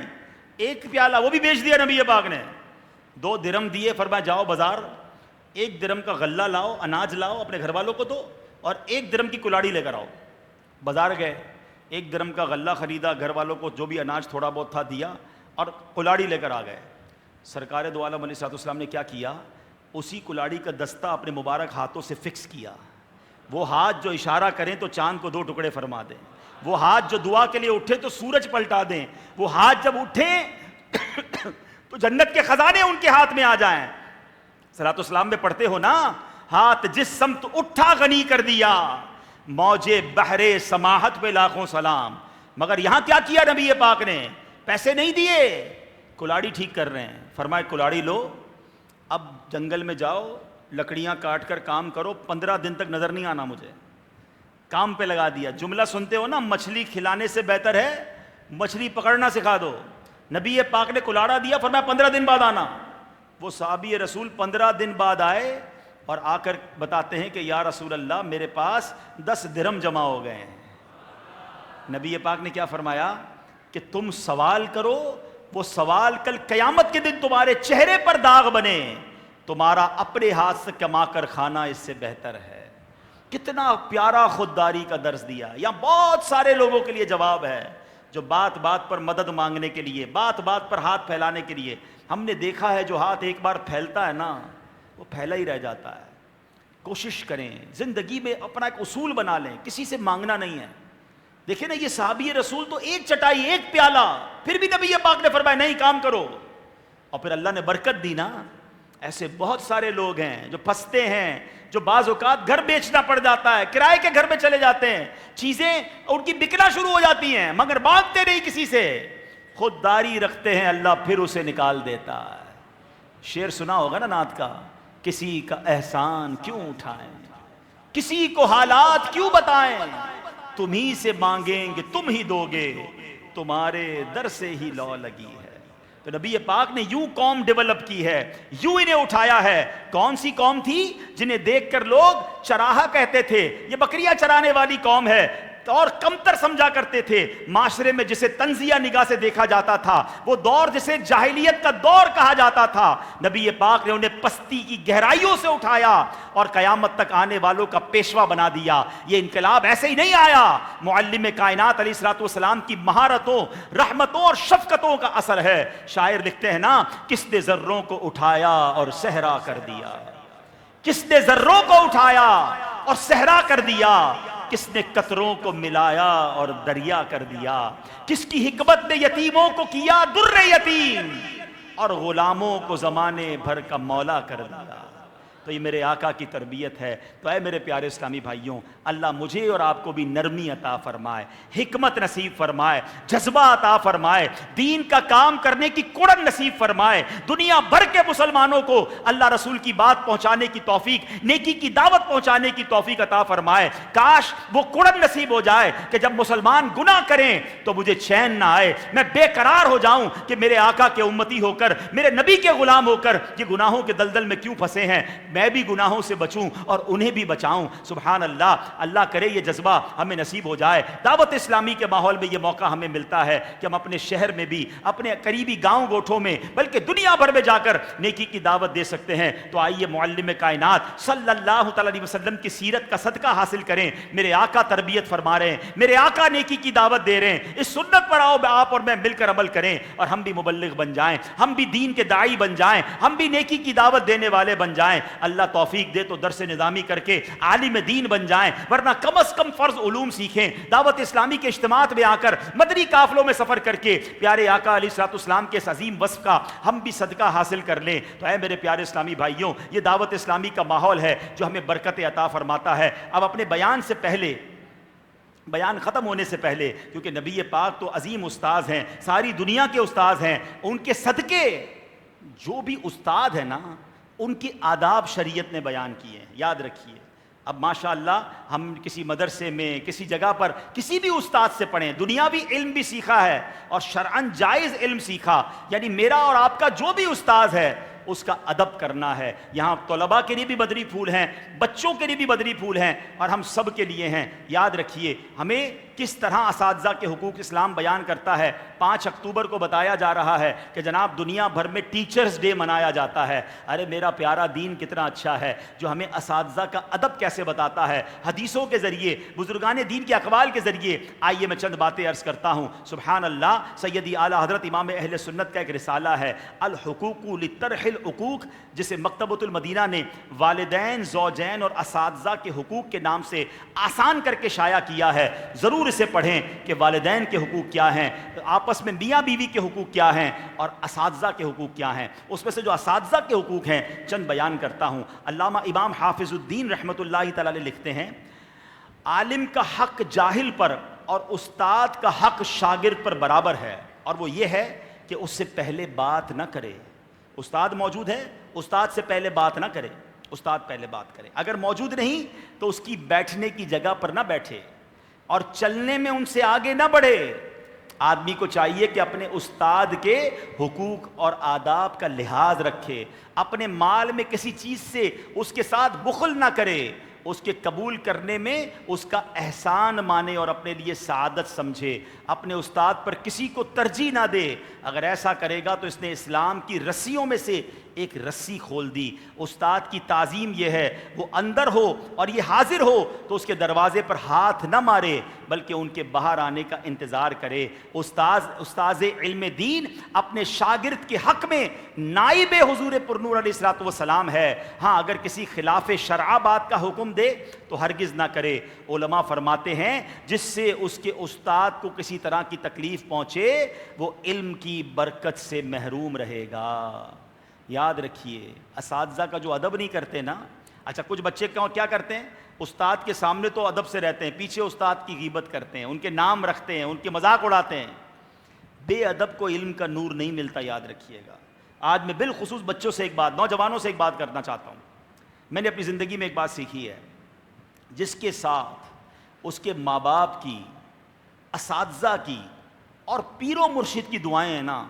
ایک پیالہ, وہ بھی بیچ دیا نبی پاک نے. 2 درہم دیے, فرمایا جاؤ بازار 1 درہم کا غلہ لاؤ, اناج لاؤ, اپنے گھر والوں کو دو, اور 1 درہم کی کلاڑی لے کر آؤ. بازار گئے, 1 درہم کا غلہ خریدا, گھر والوں کو جو بھی اناج تھوڑا بہت تھا دیا, اور کلاڑی لے کر آ گئے. سرکار دو عالم علیہ الصلوۃ والسلام نے کیا کیا, اسی کلاڑی کا دستہ اپنے مبارک ہاتھوں سے فکس کیا. وہ ہاتھ جو اشارہ کریں تو چاند کو 2 ٹکڑے فرما دیں, وہ ہاتھ جو دعا کے لیے اٹھے تو سورج پلٹا دیں, وہ ہاتھ جب اٹھیں تو جنت کے خزانے ان کے ہاتھ میں آ جائیں. صلاۃ السلام میں پڑھتے ہو نا, ہاتھ جس سمت اٹھا غنی کر دیا, موجے بحرے سماحت پہ لاکھوں سلام. مگر یہاں کیا کیا نبی پاک نے؟ پیسے نہیں دیے, کلاڑی ٹھیک کر رہے ہیں. فرمائے کلاڑی لو, اب جنگل میں جاؤ, لکڑیاں کاٹ کر کام کرو, 15 دن تک نظر نہیں آنا مجھے. کام پہ لگا دیا. جملہ سنتے ہو نا, مچھلی کھلانے سے بہتر ہے مچھلی پکڑنا سکھا دو. نبی پاک نے کلاڑا دیا, فرمایا 15 دن بعد آنا. وہ صحابی رسول 15 دن بعد آئے اور آ کر بتاتے ہیں کہ یا رسول اللہ میرے پاس 10 درہم جمع ہو گئے ہیں. نبی پاک نے کیا فرمایا کہ تم سوال کرو, وہ سوال کل قیامت کے دن تمہارے چہرے پر داغ بنے, تمہارا اپنے ہاتھ سے کما کر کھانا اس سے بہتر ہے. کتنا پیارا خودداری کا درس دیا. یہاں بہت سارے لوگوں کے لیے جواب ہے جو بات بات پر مدد مانگنے کے لیے, بات بات پر ہاتھ پھیلانے کے لیے. ہم نے دیکھا ہے جو ہاتھ ایک بار پھیلتا ہے نا, وہ پھیلا ہی رہ جاتا ہے. کوشش کریں زندگی میں اپنا ایک اصول بنا لیں, کسی سے مانگنا نہیں ہے. دیکھیں نا, یہ صحابی رسول تو ایک چٹائی ایک پیالہ, پھر بھی نبی پاک نے فرمایا نہیں کام کرو, اور پھر اللہ نے برکت دی نا. ایسے بہت سارے لوگ ہیں جو پھنستے ہیں, جو بعض اوقات گھر بیچنا پڑ جاتا ہے, کرائے کے گھر میں چلے جاتے ہیں, چیزیں ان کی بکنا شروع ہو جاتی ہیں, مگر مانگتے نہیں کسی سے, خودداری رکھتے ہیں, اللہ پھر اسے نکال دیتا ہے. شعر سنا ہوگا نا نعت کا, کسی کا احسان کیوں اٹھائیں, کسی کو حالات کیوں بتائیں, تم ہی سے مانگیں گے تم ہی دو گے, تمہارے در سے ہی لو لگی ہے. تو نبی پاک نے یوں قوم ڈیولپ کی ہے, یوں انہیں اٹھایا ہے. کون سی قوم تھی جنہیں دیکھ کر لوگ چراہا کہتے تھے, یہ بکریاں چرانے والی قوم ہے, اور کمتر سمجھا کرتے تھے. معاشرے میں جسے طنزیہ نگاہ سے دیکھا جاتا تھا, وہ دور جسے جاہلیت کا دور کہا جاتا تھا, نبی پاک نے انہیں پستی کی گہرائیوں سے اٹھایا اور قیامت تک آنے والوں کا پیشوا بنا دیا. یہ انقلاب ایسے ہی نہیں آیا, معلم کائنات علیہ الصلوۃ والسلام کی مہارتوں, رحمتوں اور شفقتوں کا اثر ہے. شاعر لکھتے ہیں نا, کس نے ذروں کو اٹھایا اور صحرا کر دیا, کس نے ذروں کو اٹھایا اور صحرا کر دیا, کس نے قطروں کو ملایا اور دریا کر دیا, کس کی حکمت نے یتیموں کو کیا در یتیم اور غلاموں کو زمانے بھر کا مولا کر دیا. تو یہ میرے آقا کی تربیت ہے۔ تو اے میرے پیارے اسلامی بھائیوں، اللہ مجھے اور آپ کو بھی نرمی عطا فرمائے، حکمت نصیب فرمائے، جذبہ عطا فرمائے، دین کا کام کرنے کی کڑن نصیب فرمائے، دنیا بھر کے مسلمانوں کو اللہ رسول کی بات پہنچانے کی توفیق، نیکی کی دعوت پہنچانے کی توفیق عطا فرمائے۔ کاش وہ کڑن نصیب ہو جائے کہ جب مسلمان گناہ کریں تو مجھے چین نہ آئے، میں بے قرار ہو جاؤں کہ میرے آقا کے امتی ہو کر، میرے نبی کے غلام ہو کر یہ گناہوں کے دلدل میں کیوں پھنسے ہیں، میں بھی گناہوں سے بچوں اور انہیں بھی بچاؤں۔ سبحان اللہ، اللہ کرے یہ جذبہ ہمیں نصیب ہو جائے۔ دعوت اسلامی کے ماحول میں یہ موقع ہمیں ملتا ہے کہ ہم اپنے شہر میں بھی، اپنے قریبی گاؤں گوٹھوں میں، بلکہ دنیا بھر میں جا کر نیکی کی دعوت دے سکتے ہیں۔ تو آئیے معلم کائنات صلی اللہ تعالی علیہ وسلم کی سیرت کا صدقہ حاصل کریں۔ میرے آقا تربیت فرما رہے ہیں، میرے آقا نیکی کی دعوت دے رہے ہیں، اس سنت پر آؤ آپ اور میں مل کر عمل کریں، اور ہم بھی مبلغ بن جائیں، ہم بھی دین کے داعی بن جائیں، ہم بھی نیکی کی دعوت دینے والے بن جائیں۔ اللہ توفیق دے تو درس نظامی کر کے عالم دین بن جائیں، ورنہ کم از کم فرض علوم سیکھیں، دعوت اسلامی کے اجتماعات میں آ کر مدنی قافلوں میں سفر کر کے پیارے آقا علیہ الصلوۃ والسلام کے اس عظیم وصف کا ہم بھی صدقہ حاصل کر لیں۔ تو اے میرے پیارے اسلامی بھائیوں، یہ دعوت اسلامی کا ماحول ہے جو ہمیں برکت عطا فرماتا ہے۔ اب اپنے بیان سے پہلے، بیان ختم ہونے سے پہلے، کیونکہ نبی پاک تو عظیم استاذ ہیں، ساری دنیا کے استاذ ہیں، ان کے صدقے جو بھی استاد ہیں نا، ان کے آداب شریعت نے بیان کیے ہیں، یاد رکھیے۔ اب ماشاءاللہ ہم کسی مدرسے میں، کسی جگہ پر کسی بھی استاد سے پڑھیں، دنیاوی علم بھی سیکھا ہے اور شرعاً جائز علم سیکھا، یعنی میرا اور آپ کا جو بھی استاد ہے اس کا ادب کرنا ہے۔ یہاں طلباء کے لیے بھی بدری پھول ہیں، بچوں کے لیے بھی بدری پھول ہیں، اور ہم سب کے لیے ہیں۔ یاد رکھیے ہمیں کس طرح اساتذہ کے حقوق اسلام بیان کرتا ہے۔ 5 اکتوبر کو بتایا جا رہا ہے کہ جناب دنیا بھر میں ٹیچرز ڈے منایا جاتا ہے۔ ارے میرا پیارا دین کتنا اچھا ہے جو ہمیں اساتذہ کا ادب کیسے بتاتا ہے، حدیثوں کے ذریعے، بزرگان دین کے اقوال کے ذریعے۔ آئیے میں چند باتیں عرض کرتا ہوں۔ سبحان اللہ، سیدی اعلیٰ حضرت امام اہل سنت کا ایک رسالہ ہے الحقوق لطرح العقوق، جسے مکتبۃ المدینہ نے والدین، زوجین اور اساتذہ کے حقوق کے نام سے آسان کر کے شائع کیا ہے۔ ضرور اسے پڑھیں کہ والدین کے حقوق کیا ہیں، آپس میں میاں بیوی کے حقوق کیا ہیں، اور اساتذہ کے حقوق کیا ہیں۔ اس میں سے جو اساتذہ کے حقوق ہیں چند بیان کرتا ہوں۔ علامہ امام حافظ الدین رحمۃ اللہ تعالی علیہ لکھتے ہیں، عالم کا حق جاہل پر اور استاد کا حق شاگرد پر برابر ہے، اور وہ یہ ہے کہ اس سے پہلے بات نہ کرے۔ استاد موجود ہے، استاد سے پہلے بات نہ کرے، استاد پہلے بات کرے۔ اگر موجود نہیں تو اس کی بیٹھنے کی جگہ پر نہ بیٹھے، اور چلنے میں ان سے آگے نہ بڑھے۔ آدمی کو چاہیے کہ اپنے استاد کے حقوق اور آداب کا لحاظ رکھے، اپنے مال میں کسی چیز سے اس کے ساتھ بخل نہ کرے، اس کے قبول کرنے میں اس کا احسان مانے اور اپنے لیے سعادت سمجھے، اپنے استاد پر کسی کو ترجیح نہ دے۔ اگر ایسا کرے گا تو اس نے اسلام کی رسیوں میں سے ایک رسی کھول دی۔ استاد کی تعظیم یہ ہے وہ اندر ہو اور یہ حاضر ہو تو اس کے دروازے پر ہاتھ نہ مارے بلکہ ان کے باہر آنے کا انتظار کرے۔ استاذ علم دین اپنے شاگرد کے حق میں نائب حضور پرنور علیہ الصلوۃ والسلام ہے۔ ہاں اگر کسی خلاف شرع بات کا حکم دے تو ہرگز نہ کرے۔ علماء فرماتے ہیں جس سے اس کے استاد کو کسی طرح کی تکلیف پہنچے وہ علم کی برکت سے محروم رہے گا۔ یاد رکھیے اساتذہ کا جو ادب نہیں کرتے نا، اچھا کچھ بچے کیا کرتے ہیں، استاد کے سامنے تو ادب سے رہتے ہیں، پیچھے استاد کی غیبت کرتے ہیں، ان کے نام رکھتے ہیں، ان کے مذاق اڑاتے ہیں۔ بے ادب کو علم کا نور نہیں ملتا، یاد رکھیے گا۔ آج میں بالخصوص بچوں سے ایک بات، نوجوانوں سے ایک بات کرنا چاہتا ہوں۔ میں نے اپنی زندگی میں ایک بات سیکھی ہے، جس کے ساتھ اس کے ماں باپ کی، اساتذہ کی اور پیر و مرشد کی دعائیں ہیں نا،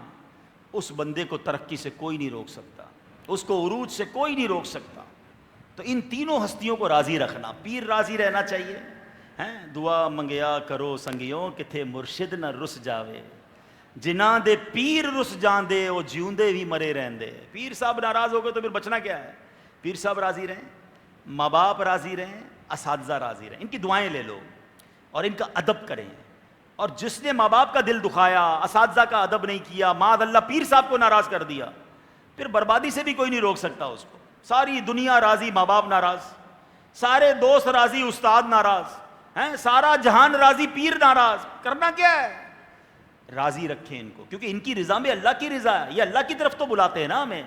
اس بندے کو ترقی سے کوئی نہیں روک سکتا، اس کو عروج سے کوئی نہیں روک سکتا۔ تو ان تینوں ہستیوں کو راضی رکھنا، پیر راضی رہنا چاہیے، دعا منگیا کرو سنگیوں کتھے مرشد نہ رس جاوے، جنہاں دے پیر رس جاندے وہ جیوندے بھی مرے رہندے۔ پیر صاحب ناراض ہو گئے تو پھر بچنا کیا ہے؟ پیر صاحب راضی رہیں، ماں باپ راضی رہیں، اساتذہ راضی رہیں، ان کی دعائیں لے لو اور ان کا ادب کریں۔ اور جس نے ماں باپ کا دل دکھایا، اساتذہ کا ادب نہیں کیا، معاذ اللہ پیر صاحب کو ناراض کر دیا، پھر بربادی سے بھی کوئی نہیں روک سکتا اس کو۔ ساری دنیا راضی، ماں باپ ناراض، سارے دوست راضی، استاد ناراض، سارا جہان راضی، پیر ناراض۔ کرنا کیا ہے؟ راضی رکھیں ان کو، کیونکہ ان کی رضا میں اللہ کی رضا ہے، یہ اللہ کی طرف تو بلاتے ہیں نا ہمیں۔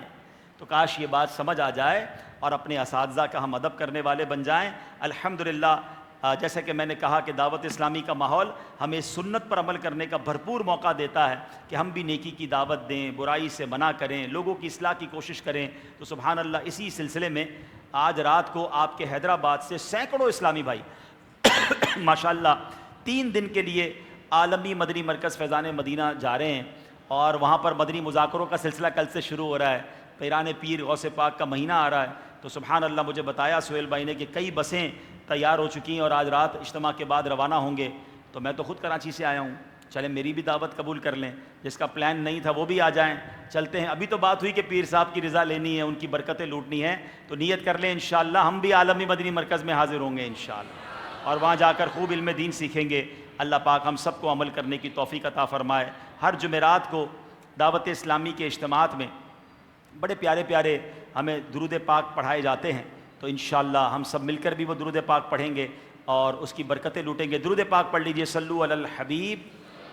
تو کاش یہ بات سمجھ آ جائے اور اپنے اساتذہ کا ہم ادب کرنے والے بن جائیں۔ الحمدللہ جیسا کہ میں نے کہا کہ دعوت اسلامی کا ماحول ہمیں سنت پر عمل کرنے کا بھرپور موقع دیتا ہے کہ ہم بھی نیکی کی دعوت دیں، برائی سے منع کریں، لوگوں کی اصلاح کی کوشش کریں۔ تو سبحان اللہ، اسی سلسلے میں آج رات کو آپ کے حیدرآباد سے سینکڑوں اسلامی بھائی ماشاءاللہ 3 دن کے لیے عالمی مدنی مرکز فیضان مدینہ جا رہے ہیں، اور وہاں پر مدنی مذاکروں کا سلسلہ کل سے شروع ہو رہا ہے۔ پیران پیر غوث پاک کا مہینہ آ رہا ہے، تو سبحان اللہ مجھے بتایا سہیل بھائی نے کہ کئی بسیں تیار ہو چکی ہیں اور آج رات اجتماع کے بعد روانہ ہوں گے۔ تو میں تو خود کراچی سے آیا ہوں، چلیں میری بھی دعوت قبول کر لیں، جس کا پلان نہیں تھا وہ بھی آ جائیں، چلتے ہیں۔ ابھی تو بات ہوئی کہ پیر صاحب کی رضا لینی ہے، ان کی برکتیں لوٹنی ہیں، تو نیت کر لیں انشاءاللہ ہم بھی عالمی مدنی مرکز میں حاضر ہوں گے انشاءاللہ، اور وہاں جا کر خوب علم دین سیکھیں گے۔ اللہ پاک ہم سب کو عمل کرنے کی توفیق عطا فرمائے۔ ہر جمعرات کو دعوت اسلامی کے اجتماعات میں بڑے پیارے پیارے ہمیں درود پاک پڑھائے جاتے ہیں، تو انشاءاللہ ہم سب مل کر بھی وہ درود پاک پڑھیں گے اور اس کی برکتیں لوٹیں گے۔ درود پاک پڑھ لیجئے، صلو علی الحبیب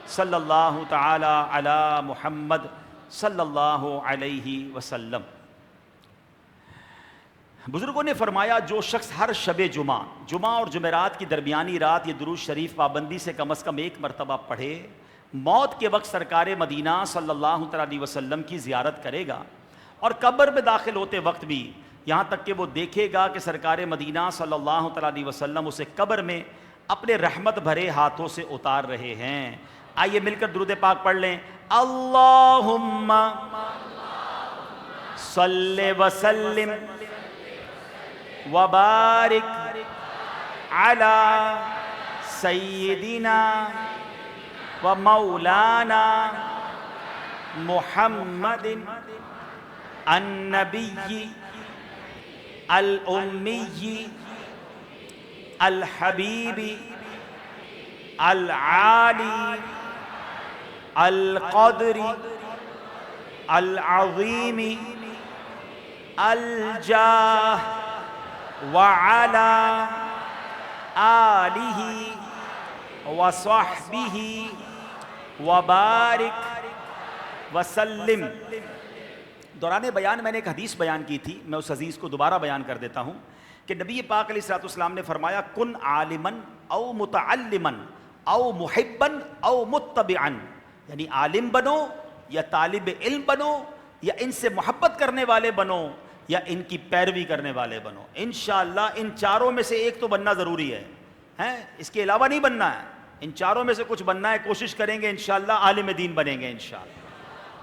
صلی اللہ تعالی علی محمد صلی اللہ علیہ وسلم۔ بزرگوں نے فرمایا جو شخص ہر شب جمعہ اور جمعرات کی درمیانی رات یہ درود شریف پابندی سے کم از کم 1 مرتبہ پڑھے، موت کے وقت سرکار مدینہ صلی اللہ علیہ وسلم کی زیارت کرے گا، اور قبر میں داخل ہوتے وقت بھی یہاں تک کہ وہ دیکھے گا کہ سرکار مدینہ صلی اللہ علیہ وسلم اسے قبر میں اپنے رحمت بھرے ہاتھوں سے اتار رہے ہیں۔ آئیے مل کر درود پاک پڑھ لیں۔ اللہم صلی وسلم وبارک علی سیدنا و مولانا محمد النبی الامی الحبیب العالی القدر العظیم الجاہ وعلی آلہ وصحبہ وبارک وسلم۔ دوران بیان میں نے ایک حدیث بیان کی تھی، میں اس حدیث کو دوبارہ بیان کر دیتا ہوں کہ نبی پاک علیہ الصلوۃ والسلام نے فرمایا کن عالما او متعلما او محبا او متبعا، یعنی عالم بنو یا طالب علم بنو یا ان سے محبت کرنے والے بنو یا ان کی پیروی کرنے والے بنو۔ انشاءاللہ ان چاروں میں سے ایک تو بننا ضروری ہے، اس کے علاوہ نہیں بننا ہے، ان چاروں میں سے کچھ بننا ہے، کوشش کریں گے انشاءاللہ عالم دین بنیں گے انشاءاللہ۔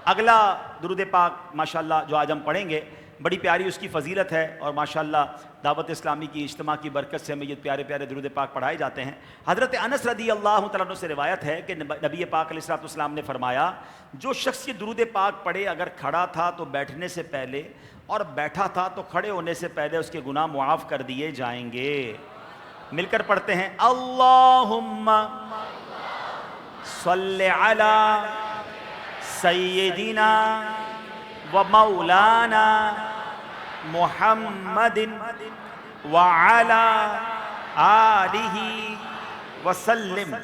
اگلا درود پاک ماشاءاللہ جو آج ہم پڑھیں گے بڑی پیاری اس کی فضیلت ہے، اور ماشاءاللہ دعوت اسلامی کی اجتماع کی برکت سے ہمیں یہ پیارے پیارے درود پاک پڑھائے جاتے ہیں۔ حضرت انس رضی اللہ تعالیٰ عنہ سے روایت ہے کہ نبی پاک علیہ الصلوۃ والسلام نے فرمایا جو شخص یہ درود پاک پڑھے، اگر کھڑا تھا تو بیٹھنے سے پہلے اور بیٹھا تھا تو کھڑے ہونے سے پہلے اس کے گناہ معاف کر دیے جائیں گے۔ مل کر پڑھتے ہیں اللہم صلی علی سیدنا و مولانا محمد وعلی آلہ وسلم۔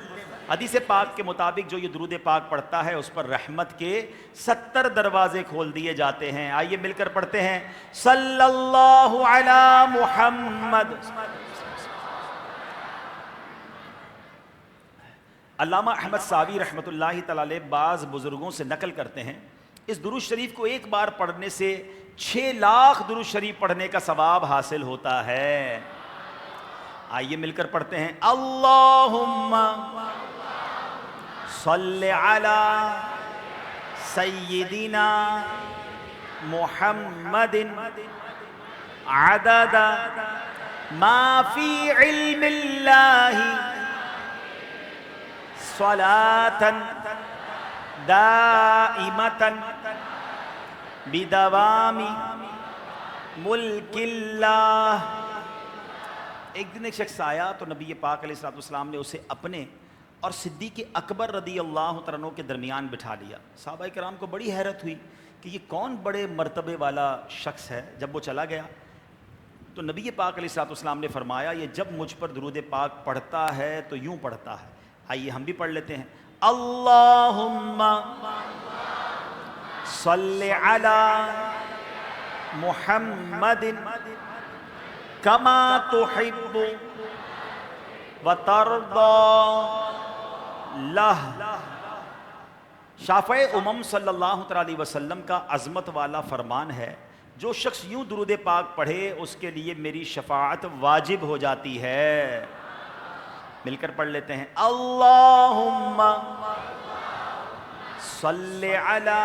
حدیث پاک کے مطابق جو یہ درود پاک پڑھتا ہے اس پر رحمت کے 70 دروازے کھول دیے جاتے ہیں۔ آئیے مل کر پڑھتے ہیں صلی اللہ علی محمد۔ علامہ احمد ساوی رحمۃ اللہ تعالی علیہ بعض بزرگوں سے نقل کرتے ہیں اس درود شریف کو ایک بار پڑھنے سے 6 لاکھ درود شریف پڑھنے کا ثواب حاصل ہوتا ہے۔ آئیے مل کر پڑھتے ہیں اللہم صلی علی سیدنا محمد عدد ما فی علم اللہ صلاة دائمة بدوام ملک اللہ۔ ایک دن ایک شخص آیا تو نبی پاک علیہ الصلوۃ والسلام نے اسے اپنے اور صدیق اکبر رضی اللہ تعالیٰ عنہ کے درمیان بٹھا لیا۔ صحابہ کرام کو بڑی حیرت ہوئی کہ یہ کون بڑے مرتبے والا شخص ہے۔ جب وہ چلا گیا تو نبی پاک علیہ الصلوۃ والسلام نے فرمایا یہ جب مجھ پر درود پاک پڑھتا ہے تو یوں پڑھتا ہے۔ آئیے ہم بھی پڑھ لیتے ہیں اللہم صلی علی محمد کما تحب وترضى لہ۔ شافع امم صلی اللہ علیہ وسلم کا عظمت والا فرمان ہے، جو شخص یوں درود پاک پڑھے اس کے لیے میری شفاعت واجب ہو جاتی ہے۔ مل کر پڑھ لیتے ہیں، اللہم صلی علی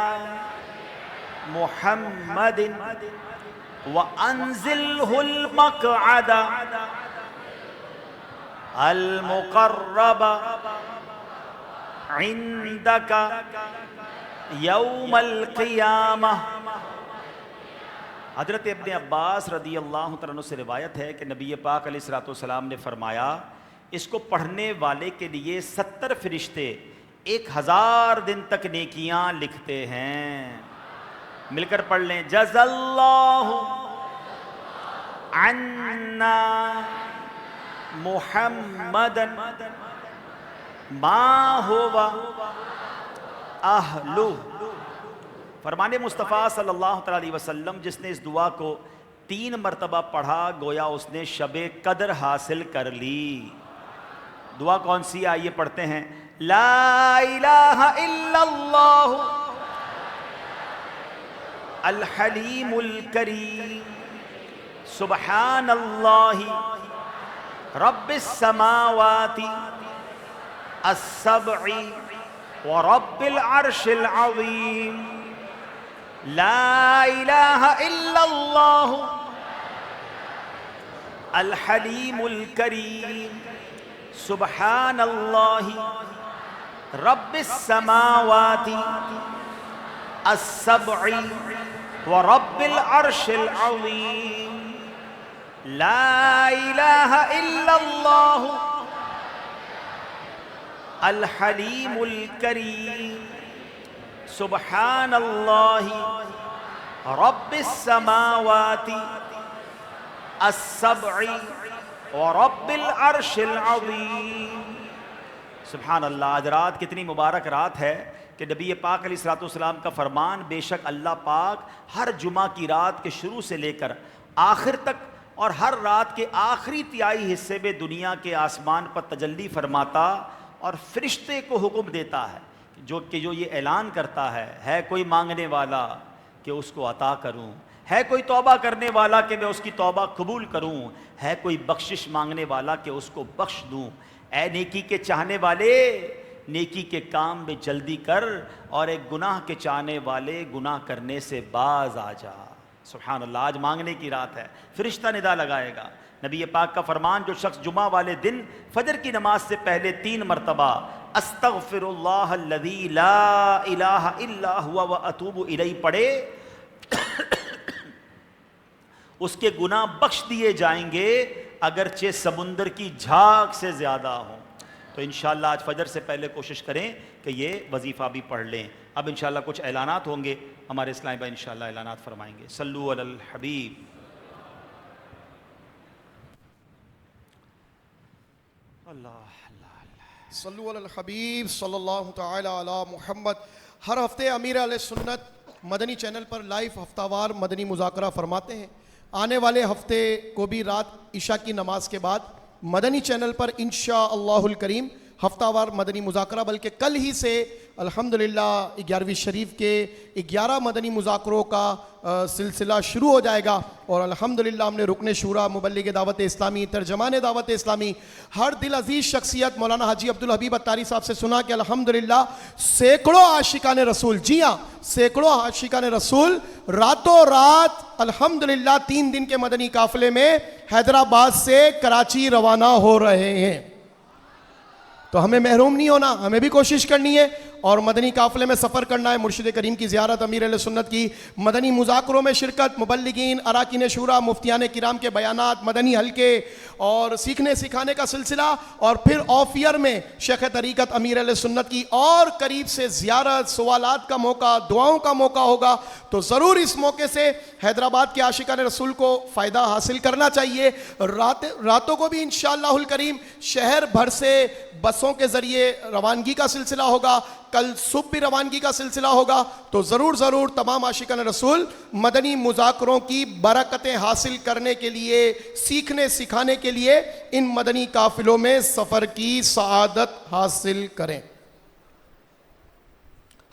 محمد وانزلہ المقعد المقرب عندک یوم القیامہ۔ حضرت ابن عباس رضی اللہ عنہ سے روایت ہے کہ نبی پاک علیہ الصلوۃ والسلام نے فرمایا، اس کو پڑھنے والے کے لیے 70 فرشتے 1000 دن تک نیکیاں لکھتے ہیں۔ مل کر پڑھ لیں، جزا اللہ عنا محمد ما ہوا اہلہ۔ فرمان مصطفیٰ صلی اللہ علیہ وسلم، جس نے اس دعا کو 3 مرتبہ پڑھا گویا اس نے شب قدر حاصل کر لی۔ دعا کون سی؟ آئیے پڑھتے ہیں، لا الہ الا اللہ الحلیم الکریم سبحان اللہ رب السماوات السبع ورب العرش العظیم، لا الہ الا اللہ الحلیم الکریم سبحان اللہ رب السماوات السبع ورب العرش العظیم، لا الہ الا اللہ الحلیم الکریم سبحان اللہ رب السماوات السبع ورب العرش العظیم۔ سبحان اللہ۔ آج رات کتنی مبارک رات ہے کہ نبی پاک علیہ الصلوۃ والسلام کا فرمان، بے شک اللہ پاک ہر جمعہ کی رات کے شروع سے لے کر آخر تک اور ہر رات کے آخری تہائی حصے میں دنیا کے آسمان پر تجلی فرماتا اور فرشتے کو حکم دیتا ہے جو یہ اعلان کرتا ہے کوئی مانگنے والا کہ اس کو عطا کروں، ہے کوئی توبہ کرنے والا کہ میں اس کی توبہ قبول کروں، ہے کوئی بخشش مانگنے والا کہ اس کو بخش دوں۔ اے نیکی کے چاہنے والے، نیکی کے کام میں جلدی کر، اور ایک گناہ کے چاہنے والے، گناہ کرنے سے باز آ جا۔ سبحان اللہ۔ آج مانگنے کی رات ہے، فرشتہ ندا لگائے گا۔ نبی پاک کا فرمان، جو شخص جمعہ والے دن فجر کی نماز سے پہلے 3 مرتبہ استغفر اللہ الذی لا الہ الا هو واتوب الیہ پڑھے، اس کے گناہ بخش دیے جائیں گے اگرچہ سمندر کی جھاگ سے زیادہ ہوں۔ تو انشاءاللہ آج فجر سے پہلے کوشش کریں کہ یہ وظیفہ بھی پڑھ لیں۔ اب انشاءاللہ کچھ اعلانات ہوں گے، ہمارے اسلامی بھائی انشاءاللہ اعلانات فرمائیں گے۔ صلو علی الحبیب۔ صلو علی الحبیب صلی اللہ تعالی علی محمد۔ ہر ہفتے امیر علیہ سنت مدنی چینل پر لائیو ہفتہ وار مدنی مذاکرہ فرماتے ہیں۔ آنے والے ہفتے کو بھی رات عشاء کی نماز کے بعد مدنی چینل پر انشاءاللہ الکریم ہفتہ وار مدنی مذاکرہ، بلکہ کل ہی سے الحمدللہ 11ویں شریف کے 11 مدنی مذاکروں کا سلسلہ شروع ہو جائے گا، اور الحمدللہ ہم نے رکن شورا، مبلغ دعوت اسلامی، ترجمان دعوت اسلامی، ہر دل عزیز شخصیت مولانا حاجی عبدالحبیب اتاری صاحب سے سنا کہ الحمدللہ سینکڑوں عاشقان رسول، جی ہاں سینکڑوں عاشقان رسول راتوں رات الحمدللہ 3 دن کے مدنی قافلے میں حیدرآباد سے کراچی روانہ ہو رہے ہیں۔ تو ہمیں محروم نہیں ہونا، ہمیں بھی کوشش کرنی ہے اور مدنی قافلے میں سفر کرنا ہے، مرشد کریم کی زیارت، امیر علیہ سنت کی مدنی مذاکروں میں شرکت، مبلغین، اراکین شورا، مفتیان کرام کے بیانات، مدنی حلقے اور سیکھنے سکھانے کا سلسلہ، اور پھر آف ایئر میں شیخ طریقت امیر علیہ سنت کی اور قریب سے زیارت، سوالات کا موقع، دعاؤں کا موقع ہوگا۔ تو ضرور اس موقع سے حیدرآباد کے عاشقان رسول کو فائدہ حاصل کرنا چاہیے۔ راتوں کو بھی انشاءاللہ الکریم شہر بھر سے بسوں کے ذریعے روانگی کا سلسلہ ہوگا۔ کل صبح بھی روانگی کا سلسلہ ہوگا، تو ضرور تمام عاشقان رسول مدنی مذاکروں کی برکتیں حاصل کرنے کے لیے، سیکھنے سکھانے کے لیے ان مدنی قافلوں میں سفر کی سعادت حاصل کریں۔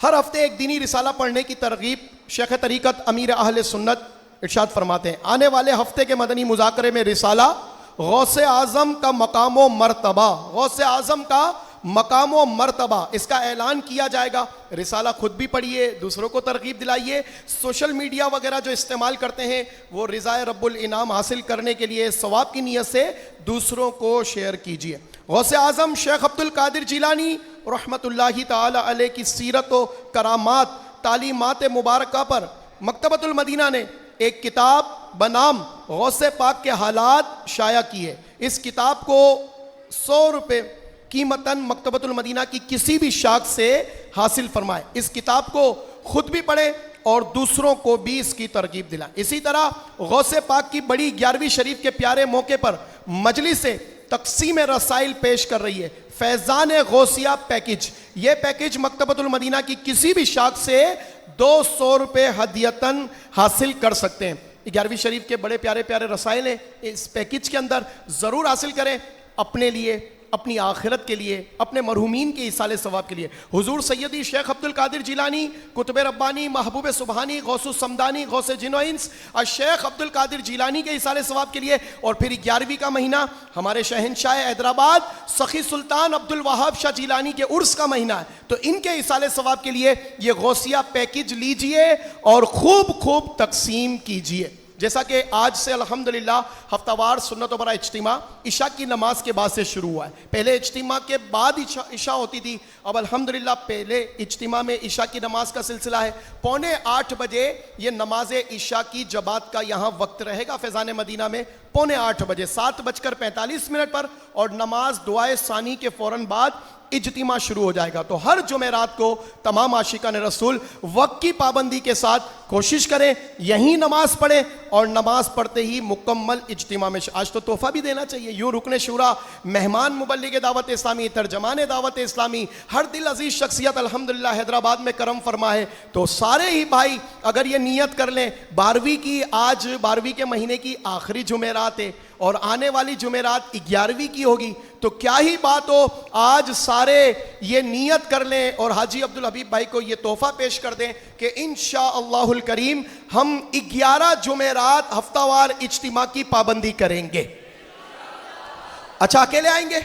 ہر ہفتے ایک دینی رسالہ پڑھنے کی ترغیب شیخ طریقت امیر اہل سنت ارشاد فرماتے ہیں۔ آنے والے ہفتے کے مدنی مذاکرے میں رسالہ غوث اعظم کا مقام و مرتبہ، غوث اعظم کا مقام و مرتبہ، اس کا اعلان کیا جائے گا۔ رسالہ خود بھی پڑھیے، دوسروں کو ترغیب دلائیے۔ سوشل میڈیا وغیرہ جو استعمال کرتے ہیں وہ رضائے رب الانعام حاصل کرنے کے لیے ثواب کی نیت سے دوسروں کو شیئر کیجیے۔ غوث اعظم شیخ عبد القادر جیلانی رحمت اللہ تعالی علیہ کی سیرت و کرامات، تعلیمات مبارکہ پر مکتبۃ المدینہ نے ایک کتاب بنام غوث پاک کے حالات شائع کی ہے۔ اس کتاب کو 100 روپے قیمتاً مکتبۃ المدینہ کی کسی بھی شاخ سے حاصل فرمائے۔ اس کتاب کو خود بھی پڑھیں اور دوسروں کو بھی اس کی ترغیب دلائیں۔ اسی طرح غوث پاک کی بڑی 11ویں شریف کے پیارے موقع پر مجلس تقسیم رسائل پیش کر رہی ہے، فیضان غوثیہ پیکج۔ یہ پیکج مکتبۃ المدینہ کی کسی بھی شاخ سے 200 روپے ہدیتاً حاصل کر سکتے ہیں۔ 11ویں شریف کے بڑے پیارے پیارے رسائل ہیں، اس پیکج کے اندر ضرور حاصل کریں، اپنے لیے، اپنی آخرت کے لیے، اپنے مرحومین کے ایصال ثواب کے لیے۔ حضور سیدی شیخ عبد القادر جیلانی، قطب ربانی، محبوب سبحانی، غوث السمدانی، غوث جن و انس، الشیخ عبد القادر جیلانی کے ایصال ثواب کے لیے، اور پھر 11ویں کا مہینہ ہمارے شہنشاہ حیدرآباد سخی سلطان عبد الوہاب شاہ جیلانی کے عرس کا مہینہ ہے، تو ان کے ایصال ثواب کے لیے یہ غوثیہ پیکج لیجئے اور خوب تقسیم کیجئے۔ جیسا کہ آج سے الحمدللہ ہفتہ وار سنت و برا اجتماع عشاء کی نماز کے بعد سے شروع ہوا ہے۔ پہلے اجتماع کے بعد عشاء ہوتی تھی، اب الحمدللہ پہلے اجتماع میں عشاء کی نماز کا سلسلہ ہے۔ 7:45 بجے یہ نماز عشاء کی جماعت کا یہاں وقت رہے گا فیضان مدینہ میں، 7:45 بجے 7:45 پر، اور نماز دعائے ثانی کے فوراً بعد اجتماع شروع ہو جائے گا۔ تو ہر جمعرات کو تمام عاشقان رسول وقت کی پابندی کے ساتھ کوشش کریں، یہیں نماز پڑھیں، اور نماز پڑھتے ہی مکمل اجتماع میں آج تو تحفہ بھی دینا چاہیے۔ یوں رکن شورا، مہمان مبلغ دعوت اسلامی، ترجمان دعوت اسلامی، ہر دل عزیز شخصیت الحمدللہ حیدرآباد میں کرم فرما ہے، تو سارے ہی بھائی اگر یہ نیت کر لیں، 12ویں کی، آج 12ویں کے مہینے کی آخری جمعرات ہے اور آنے والی جمعرات 11ویں کی ہوگی، تو کیا ہی بات ہو، آج سارے یہ نیت کر لیں اور حاجی عبدالحبیب بھائی کو یہ تحفہ پیش کر دیں کہ انشاءاللہ الکریم ہم 11 جمعرات ہفتہ وار اجتماع کی پابندی کریں گے۔ اچھا اکیلے آئیں گے؟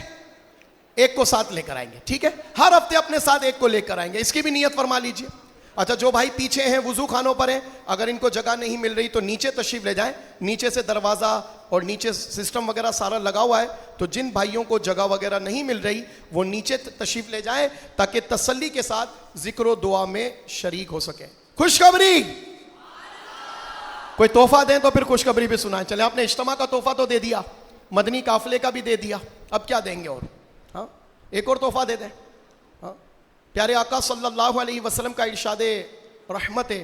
ایک کو ساتھ لے کر آئیں گے، ٹھیک ہے؟ ہر ہفتے اپنے ساتھ ایک کو لے کر آئیں گے، اس کی بھی نیت فرما لیجئے۔ اچھا جو بھائی پیچھے ہیں، وضو خانوں پر ہیں، اگر ان کو جگہ نہیں مل رہی تو نیچے تشریف لے جائیں، نیچے سے دروازہ اور نیچے سسٹم وغیرہ سارا لگا ہوا ہے، تو جن بھائیوں کو جگہ وغیرہ نہیں مل رہی وہ نیچے تشریف لے جائیں تاکہ تسلی کے ساتھ ذکر و دعا میں شریک ہو سکیں۔ خوشخبری، کوئی تحفہ دیں تو پھر خوشخبری بھی سنائیں۔ چلیں، آپ نے اجتماع کا تحفہ تو دے دیا، مدنی قافلے کا بھی دے دیا، اب کیا دیں گے؟ اور ہاں ایک اور تحفہ دے دیں۔ پیارے آقا صلی اللہ علیہ وسلم کا ارشاد رحمت ہے،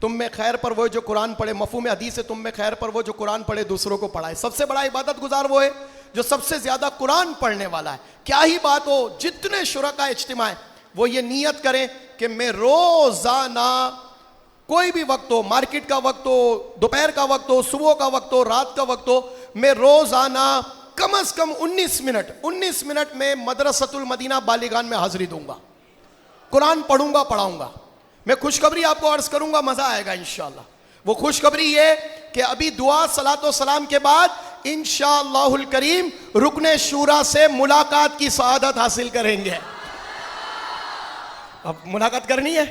تم میں خیر پر وہ جو قرآن پڑھے، مفہوم حدیث ہے، تم میں خیر پر وہ جو قرآن پڑھے دوسروں کو پڑھائے۔ سب سے بڑا عبادت گزار وہ ہے جو سب سے زیادہ قرآن پڑھنے والا ہے۔ کیا ہی بات ہو، جتنے شرکاء اجتماع ہیں وہ یہ نیت کریں کہ میں روزانہ کوئی بھی وقت ہو، مارکیٹ کا وقت ہو، دوپہر کا وقت ہو، صبح کا وقت ہو، رات کا وقت ہو، میں روزانہ کم از کم 19 منٹ میں مدرسۃ المدینہ بالیگان میں حاضری دوں گا، قرآن پڑھوں گا، پڑھاؤں گا۔ میں خوشخبری آپ کو عرض کروں گا، مزہ آئے گا انشاءاللہ۔ وہ خوشخبری یہ کہ ابھی دعا صلاۃ و سلام کے بعد انشاءاللہ الکریم رکن شورا سے ملاقات کی سعادت حاصل کریں گے۔ اب ملاقات کرنی ہے،